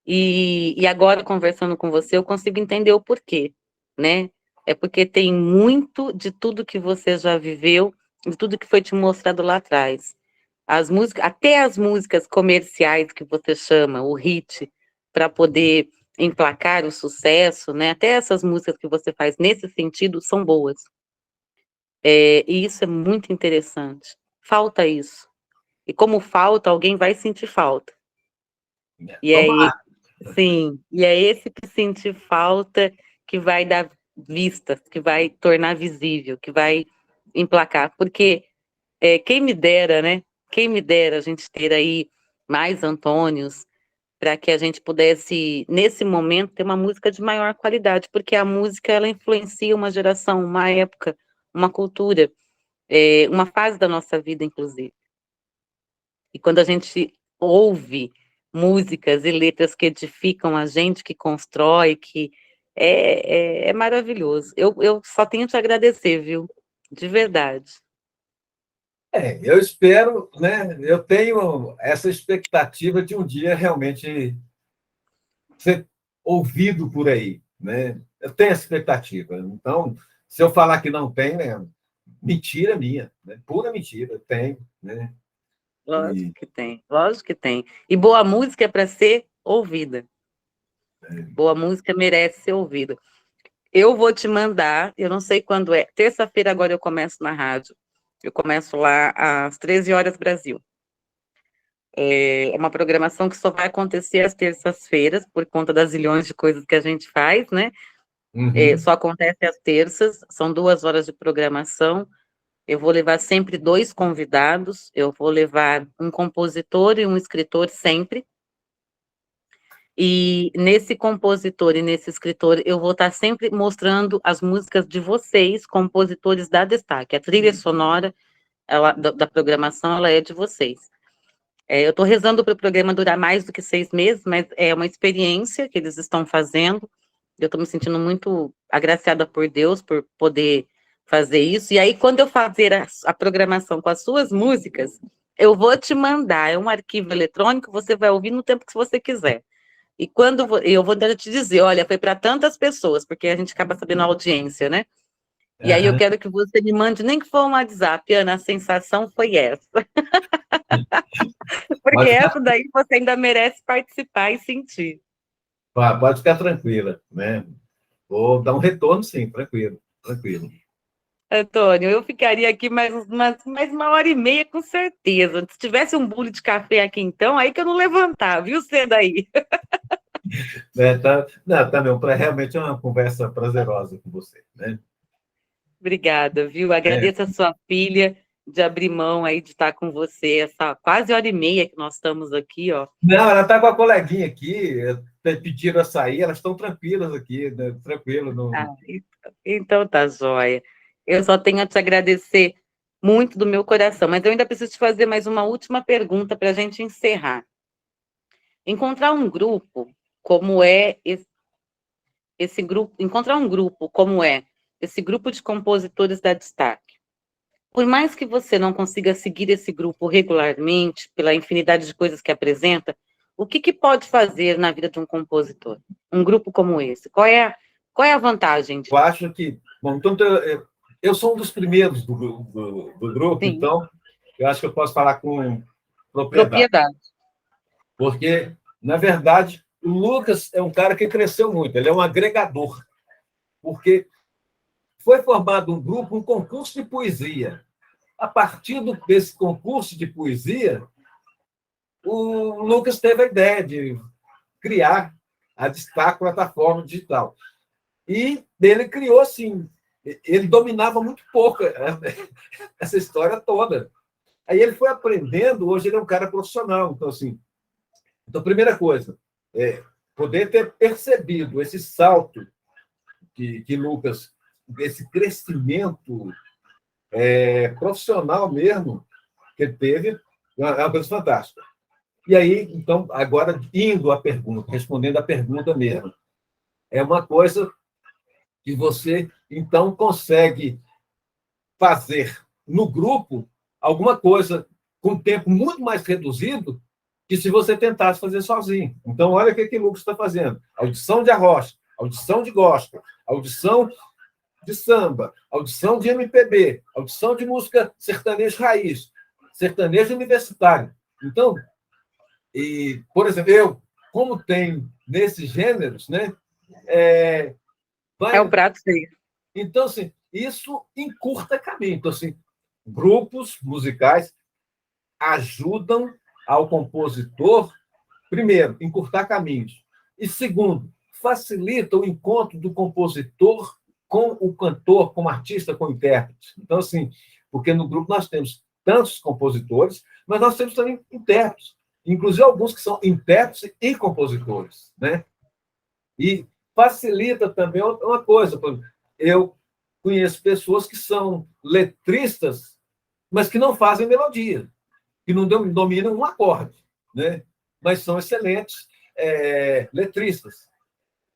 E agora, conversando com você, eu consigo entender o porquê, né? É porque tem muito de tudo que você já viveu, de tudo que foi te mostrado lá atrás. As músicas, até as músicas comerciais que você chama, o hit, para poder emplacar o sucesso, né? Até essas músicas que você faz nesse sentido são boas. E isso é muito interessante. Falta isso. E como falta, alguém vai sentir falta. E é, Tomara. sim, e é esse que sentir falta que vai dar vistas, que vai tornar visível, que vai emplacar. Porque quem me dera, né? Quem me dera a gente ter aí mais Antônios para que a gente pudesse, nesse momento, ter uma música de maior qualidade, porque a música, ela influencia uma geração, uma época, uma cultura, uma fase da nossa vida, inclusive. E quando a gente ouve músicas e letras que edificam a gente, que constrói, que é maravilhoso. Eu só tenho te agradecer, viu? De verdade. Eu espero, né? Eu tenho essa expectativa de um dia realmente ser ouvido por aí, né? Eu tenho essa expectativa. Então, se eu falar que não tem, é mentira minha, né? Pura mentira. Tem, né? Lógico E que tem, lógico que tem. E boa música é para ser ouvida. Boa música merece ser ouvida. Eu vou te mandar, eu não sei quando é. Terça-feira agora eu começo na rádio. Eu começo lá às 13 horas Brasil. É uma programação que só vai acontecer às terças-feiras, por conta das zilhões de coisas que a gente faz, né? uhum. Só acontece às terças, são 2 horas de programação. Eu vou levar sempre 2 convidados, eu vou levar um compositor e um escritor sempre. E nesse compositor e nesse escritor, eu vou estar sempre mostrando as músicas de vocês, compositores da Destaque. A trilha sonora da programação, ela é de vocês. Eu estou rezando para o programa durar mais do que 6 meses, mas é uma experiência que eles estão fazendo. Eu estou me sentindo muito agraciada por Deus por poder fazer isso. E aí, quando eu fazer a programação com as suas músicas, eu vou te mandar, é um arquivo eletrônico, você vai ouvir no tempo que você quiser. E quando eu vou te dizer, olha, foi para tantas pessoas, porque a gente acaba sabendo a audiência, né? E aí eu Aham. quero que você me mande, nem que for um WhatsApp, Ana, a sensação foi essa. Porque Pode ficar, essa daí você ainda merece participar e sentir. pode ficar tranquila, né? Vou dar um retorno, sim, tranquilo, tranquilo. Antônio, eu ficaria aqui mais 1 hora e meia, com certeza. Se tivesse um bule de café aqui, então, aí que eu não levantava, viu, você daí? Não, também, realmente é uma conversa prazerosa com você, né? Obrigada, viu? É. Agradeço a sua filha de abrir mão aí de estar com você essa quase 1 hora e meia que nós estamos aqui, ó. Não, ela está com a coleguinha aqui, pediram açaí, elas estão tranquilas aqui, né? Tranquilo. Ah, então tá joia. Eu só tenho a te agradecer muito do meu coração. Mas eu ainda preciso te fazer mais uma última pergunta para a gente encerrar. Encontrar um grupo como é esse grupo, encontrar um grupo como é esse grupo de compositores da Destaque. Por mais que você não consiga seguir esse grupo regularmente, pela infinidade de coisas que apresenta, o que pode fazer na vida de um compositor? Um grupo como esse? Qual é a vantagem Eu disso? acho que... Bom, então, eu sou um dos primeiros do grupo, Sim, então eu acho que eu posso falar com propriedade. propriedade. Porque, na verdade, o Lucas é um cara que cresceu muito, ele é um agregador, porque foi formado um grupo, um concurso de poesia. A partir desse concurso de poesia, o Lucas teve a ideia de criar a Destaque plataforma digital. E ele criou, assim, ele dominava muito pouco essa história toda. Aí ele foi aprendendo, hoje ele é um cara profissional. Então, assim, então, primeira coisa, poder ter percebido esse salto que Lucas, esse crescimento profissional mesmo, que ele teve, é uma coisa fantástica. E aí, então, agora, indo à pergunta, respondendo à pergunta mesmo, é uma coisa que você, então, consegue fazer no grupo alguma coisa com tempo muito mais reduzido que se você tentasse fazer sozinho. Então, olha o que o Lucas está fazendo. Audição de arrocha, audição de gospel, audição de samba, audição de MPB, audição de música sertanejo raiz, sertanejo universitário. Então, por exemplo, eu, como tenho nesses gêneros, né, É o vai... prato cheio. Então, assim, isso encurta caminho. Então, assim, grupos musicais ajudam ao compositor, primeiro, encurtar caminhos, e segundo, facilita o encontro do compositor com o cantor, com o artista, com o intérprete. Então, assim, porque no grupo nós temos tantos compositores, mas nós temos também intérpretes, inclusive alguns que são intérpretes e compositores, né? E facilita também uma coisa, eu conheço pessoas que são letristas, mas que não fazem melodia, que não dominam um acorde, né? Mas são excelentes letristas.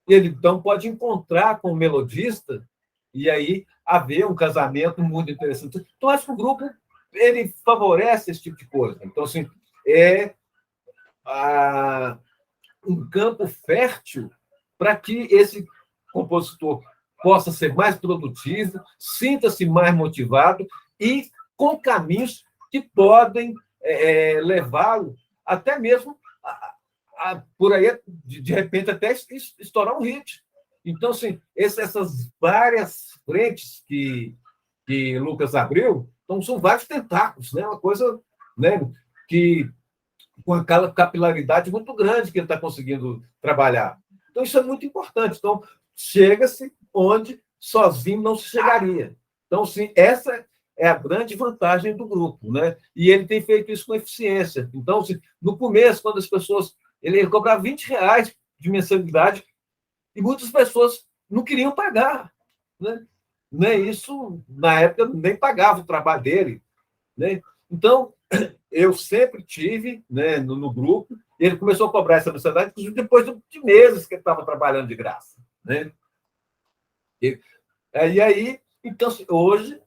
Ele, então, pode encontrar com o melodista e aí haver um casamento muito interessante. Então, acho que o grupo ele favorece esse tipo de coisa. Então, assim, é um campo fértil para que esse compositor possa ser mais produtivo, sinta-se mais motivado e com caminhos que podem levá-lo até mesmo por aí, de repente, até estourar um hit. Então, assim, essas várias frentes que Lucas abriu, então, são vários tentáculos, né? Uma coisa, né, que com aquela capilaridade muito grande que ele está conseguindo trabalhar. Então, isso é muito importante. Então, chega-se onde sozinho não se chegaria. Então, sim, essa é a grande vantagem do grupo, né? E ele tem feito isso com eficiência. Então, assim, no começo, quando as pessoas... Ele cobrava R$ 20 de mensalidade e muitas pessoas não queriam pagar, né? Isso, na época, nem pagava o trabalho dele, né? Então, eu sempre tive, né, no grupo, e ele começou a cobrar essa mensalidade, inclusive depois de meses que ele estava trabalhando de graça, né? E aí, então, hoje,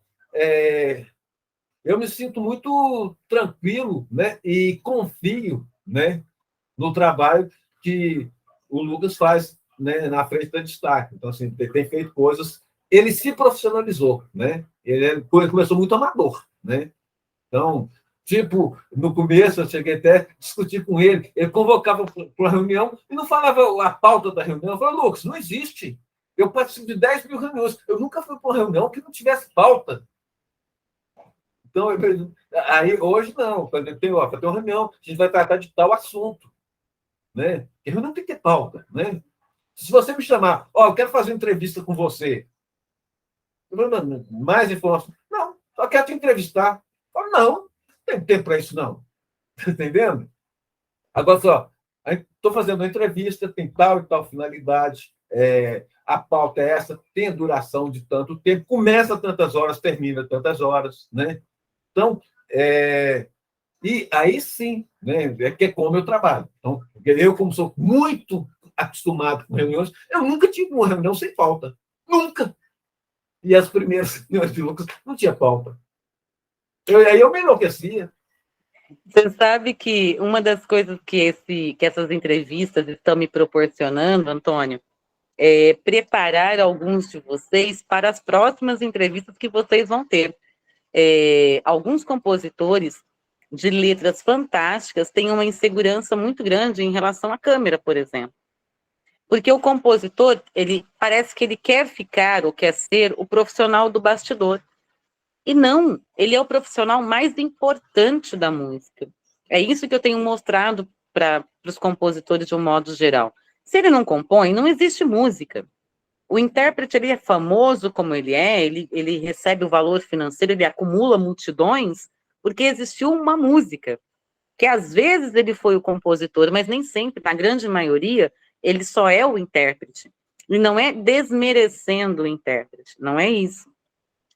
eu me sinto muito tranquilo, né, e confio, né, no trabalho que o Lucas faz, né, na frente da Destaque. Então, assim, tem feito coisas... Ele se profissionalizou, né? Ele começou muito amador, né? Então, tipo, no começo, eu cheguei até a discutir com ele. Ele convocava para uma reunião e não falava a pauta da reunião. Eu falei, Lucas, não existe. Eu participo de 10 mil reuniões. Eu nunca fui para uma reunião que não tivesse pauta. Então, aí, hoje, não. Quando eu tenho, tem uma reunião, a gente vai tratar de tal assunto, né? A reunião tem que ter pauta, né? Se você me chamar, eu quero fazer uma entrevista com você. Eu falo, mais informações? Não, só quero te entrevistar. Eu falo, não tem tempo para isso, não. Está entendendo? Agora só, estou fazendo uma entrevista, tem tal e tal finalidade, a pauta é essa, tem a duração de tanto tempo, começa tantas horas, termina tantas horas, né? Então, e aí sim, né, é que é como eu trabalho. Então, eu, como sou muito acostumado com reuniões, eu nunca tive uma reunião sem pauta. Nunca! E as primeiras reuniões de Lucas não tinha pauta. Aí eu me enlouquecia. Você sabe que uma das coisas que essas entrevistas estão me proporcionando, Antônio, é preparar alguns de vocês para as próximas entrevistas que vocês vão ter. Alguns compositores de letras fantásticas têm uma insegurança muito grande em relação à câmera, por exemplo. Porque o compositor, ele parece que ele quer ficar ou quer ser o profissional do bastidor. E não, ele é o profissional mais importante da música. É isso que eu tenho mostrado para os compositores de um modo geral. Se ele não compõe, não existe música. O intérprete, ele é famoso como ele recebe o valor financeiro, ele acumula multidões, porque existiu uma música, que às vezes ele foi o compositor, mas nem sempre, na grande maioria, ele só é o intérprete. E não é desmerecendo o intérprete, não é isso.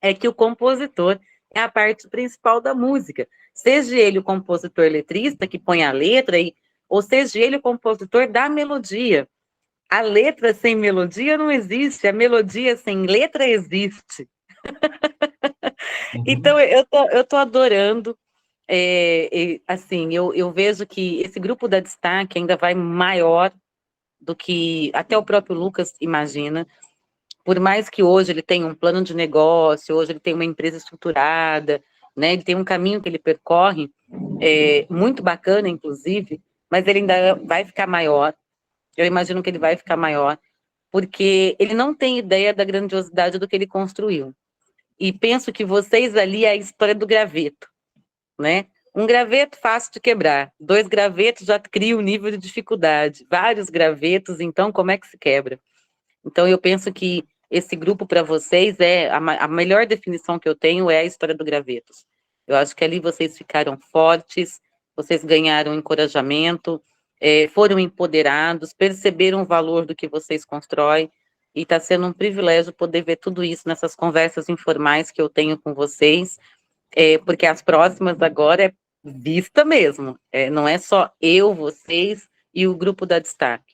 É que o compositor é a parte principal da música. Seja ele o compositor letrista, que põe a letra, ou seja ele o compositor da melodia. A letra sem melodia não existe, a melodia sem letra existe. Uhum. Então, eu tô adorando. Assim, eu vejo que esse grupo da Destaque ainda vai maior do que até o próprio Lucas imagina. Por mais que hoje ele tenha um plano de negócio, hoje ele tenha uma empresa estruturada, né? Ele tem um caminho que ele percorre, muito bacana, inclusive, mas ele ainda vai ficar maior. Eu imagino que ele vai ficar maior, porque ele não tem ideia da grandiosidade do que ele construiu. E penso que vocês ali é a história do graveto, né? Um graveto fácil de quebrar, 2 gravetos já cria um nível de dificuldade, vários gravetos, então como é que se quebra? Então eu penso que esse grupo para vocês a melhor definição que eu tenho é a história do gravetos. Eu acho que ali vocês ficaram fortes, vocês ganharam encorajamento, foram empoderados, perceberam o valor do que vocês constroem, e está sendo um privilégio poder ver tudo isso nessas conversas informais que eu tenho com vocês, porque as próximas agora é vista mesmo, não é só eu, vocês e o grupo da Destaque.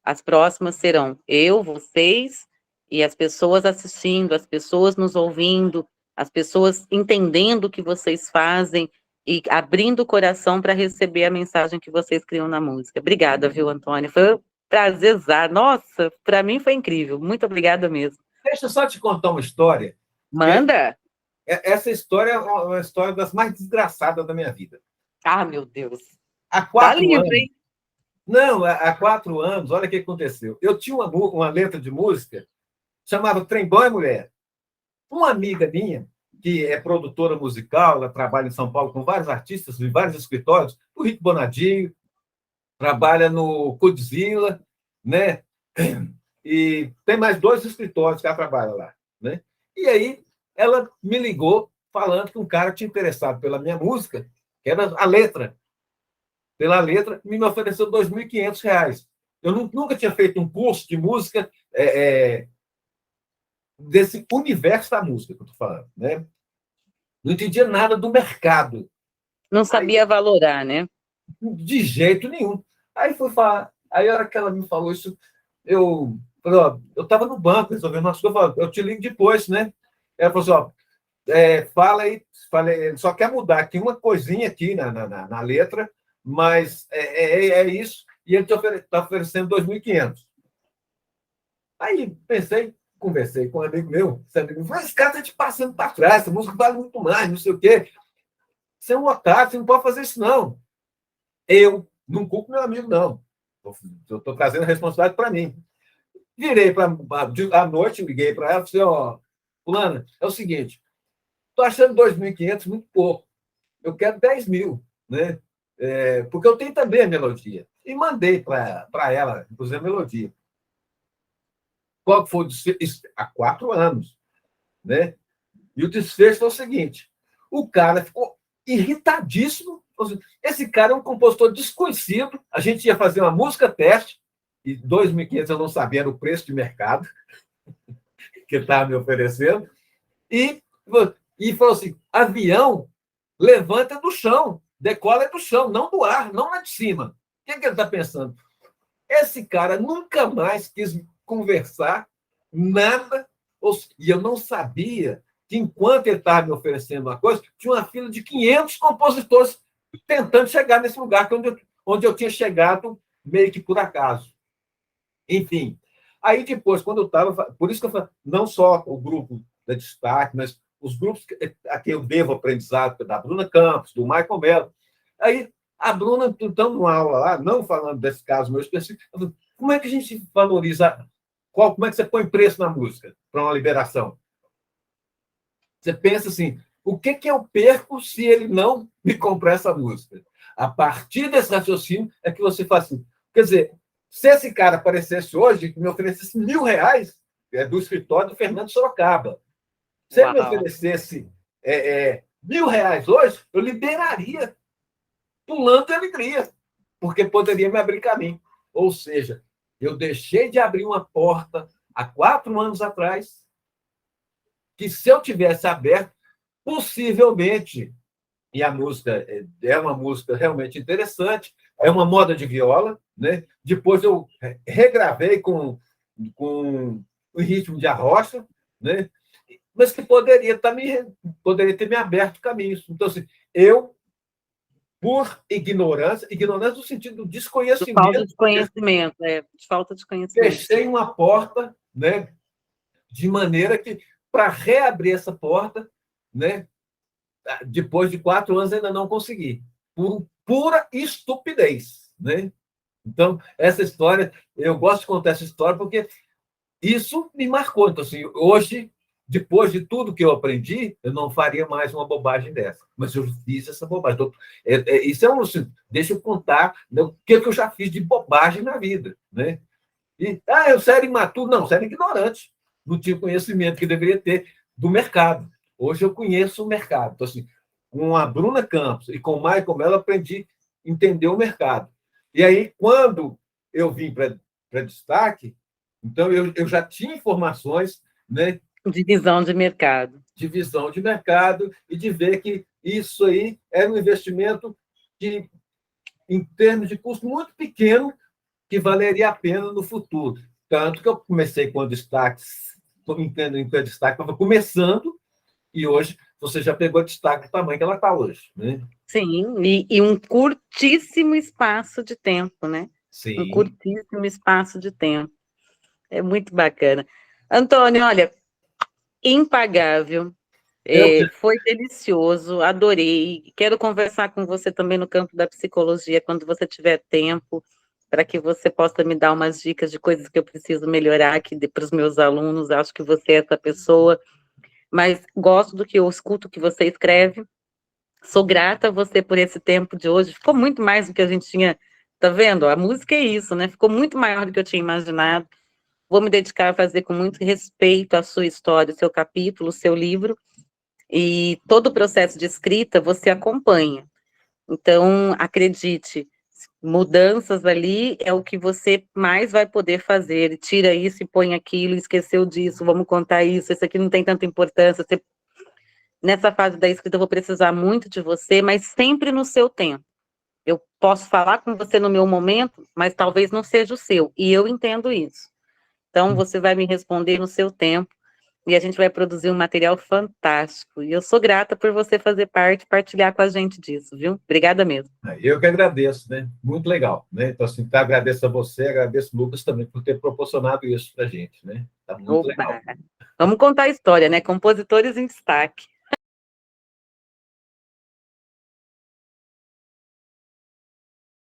As próximas serão eu, vocês e as pessoas assistindo, as pessoas nos ouvindo, as pessoas entendendo o que vocês fazem e abrindo o coração para receber a mensagem que vocês criam na música. Obrigada, viu, Antônia? Foi um prazerzar. Nossa, para mim foi incrível. Muito obrigada mesmo. Deixa eu só te contar uma história. Manda! Essa história é uma história das mais desgraçadas da minha vida. Ah, meu Deus. Há Tá 4 livre, anos. hein? Não, há 4 anos, olha o que aconteceu. Eu tinha uma letra de música chamada Trem Bom é Mulher. Uma amiga minha, que é produtora musical, ela trabalha em São Paulo com vários artistas, em vários escritórios, o Rick Bonadinho, trabalha no Godzilla, né? E tem mais 2 escritórios que ela trabalha lá, né? E aí ela me ligou falando que um cara tinha interessado pela minha música, que era a letra. Pela letra, me ofereceu R$ 2.500. Eu nunca tinha feito um curso de música desse universo da música que eu estou falando, né? Não entendia nada do mercado. Não sabia valorar, né? De jeito nenhum. Aí fui falar. Aí, a hora que ela me falou isso, eu falei, ó, eu estava no banco resolvendo umas coisas, eu falei, eu te ligo depois, né? Ela falou assim, ó, fala aí, falei, só quer mudar aqui uma coisinha aqui na letra, mas é isso, e ele está oferecendo 2.500. Aí pensei, conversei com um amigo meu, esse amigo falou, esse cara está te passando para trás, essa música vale muito mais, não sei o quê. Você é um otário, você não pode fazer isso, não. Eu não culpo meu amigo, não. Eu estou trazendo a responsabilidade para mim. Virei à noite, liguei para ela e falei, ó, fulana, é o seguinte, estou achando 2.500 muito pouco. Eu quero 10.000, né? Porque eu tenho também a melodia. E mandei para ela, inclusive, a melodia. Qual foi o desfecho? Há 4 anos, né? E o desfecho foi o seguinte: o cara ficou irritadíssimo. Esse cara é um compositor desconhecido. A gente ia fazer uma música teste, e 2.500 eu não sabia o preço de mercado que ele estava me oferecendo. E falou assim: avião levanta do chão, decola do chão, não do ar, não lá de cima. O que ele está pensando? Esse cara nunca mais quis conversar, nada, e eu não sabia que, enquanto ele estava me oferecendo uma coisa, tinha uma fila de 500 compositores tentando chegar nesse lugar onde eu tinha chegado meio que por acaso. Enfim, aí depois, quando eu estava... Por isso que eu falei, não só o grupo da Destaque, mas os grupos a quem eu devo aprendizado, da Bruna Campos, do Michael Mello. Aí, a Bruna, então, numa aula lá, não falando desse caso meu específico, como é que a gente valoriza, como é que você põe preço na música para uma liberação? Você pensa assim, o que eu perco se ele não me comprar essa música? A partir desse raciocínio é que você faz assim. Quer dizer, se esse cara aparecesse hoje e me oferecesse R$1.000, do escritório do Fernando Sorocaba, se ele me oferecesse R$1.000 hoje, eu liberaria pulando de alegria, porque poderia me abrir caminho. Ou seja, eu deixei de abrir uma porta há 4 anos atrás, que se eu tivesse aberto, possivelmente, e a música é uma música realmente interessante, é uma moda de viola, né? Depois eu regravei com o ritmo de arrocha, né? Mas que poderia ter me aberto caminhos. Então, assim, eu, por ignorância no sentido do desconhecimento. De falta de conhecimento, de falta de conhecimento. Fechei uma porta, né? De maneira que, para reabrir essa porta, né? Depois de 4 anos, ainda não consegui. Por pura estupidez, né? Então, essa história, eu gosto de contar essa história porque isso me marcou. Então, assim, hoje, depois de tudo que eu aprendi, eu não faria mais uma bobagem dessa. Mas eu fiz essa bobagem. Então, isso é assim, deixa eu contar, né, o que eu já fiz de bobagem na vida, né? E, eu era imaturo. Não, eu era ignorante. Não tinha conhecimento que deveria ter do mercado. Hoje eu conheço o mercado. Então, assim, com a Bruna Campos e com o Michael Mello, eu aprendi a entender o mercado. E aí, quando eu vim para Destaque, então eu já tinha informações, né, de visão de mercado. De visão de mercado e de ver que isso aí era um investimento que, em termos de custo muito pequeno, que valeria a pena no futuro. Tanto que eu comecei com o Destaque, entendo em que o Destaque estava começando, e hoje você já pegou Destaque do tamanho que ela está hoje, né? Sim, e um curtíssimo espaço de tempo, né? Sim. Um curtíssimo espaço de tempo. É muito bacana. Antônio, olha, impagável. Foi delicioso, adorei. Quero conversar com você também no campo da psicologia, quando você tiver tempo, para que você possa me dar umas dicas de coisas que eu preciso melhorar aqui para os meus alunos. Acho que você é essa pessoa, mas gosto do que eu escuto que você escreve. Sou grata a você por esse tempo de hoje. Ficou muito mais do que a gente tinha. Tá vendo? A música é isso, né? Ficou muito maior do que eu tinha imaginado. Vou me dedicar a fazer com muito respeito a sua história, o seu capítulo, o seu livro. E todo o processo de escrita você acompanha. Então, acredite, mudanças ali é o que você mais vai poder fazer. Tira isso e põe aquilo, esqueceu disso, vamos contar isso, esse aqui não tem tanta importância. Nessa fase da escrita eu vou precisar muito de você, mas sempre no seu tempo. Eu posso falar com você no meu momento, mas talvez não seja o seu, e eu entendo isso. Então, você vai me responder no seu tempo, e a gente vai produzir um material fantástico. E eu sou grata por você fazer parte, partilhar com a gente disso, viu? Obrigada mesmo. Eu que agradeço, né? Muito legal, né? Então, assim, agradeço a você, agradeço o Lucas também por ter proporcionado isso para a gente, né? Tá muito legal. Vamos contar a história, né? Compositores em destaque.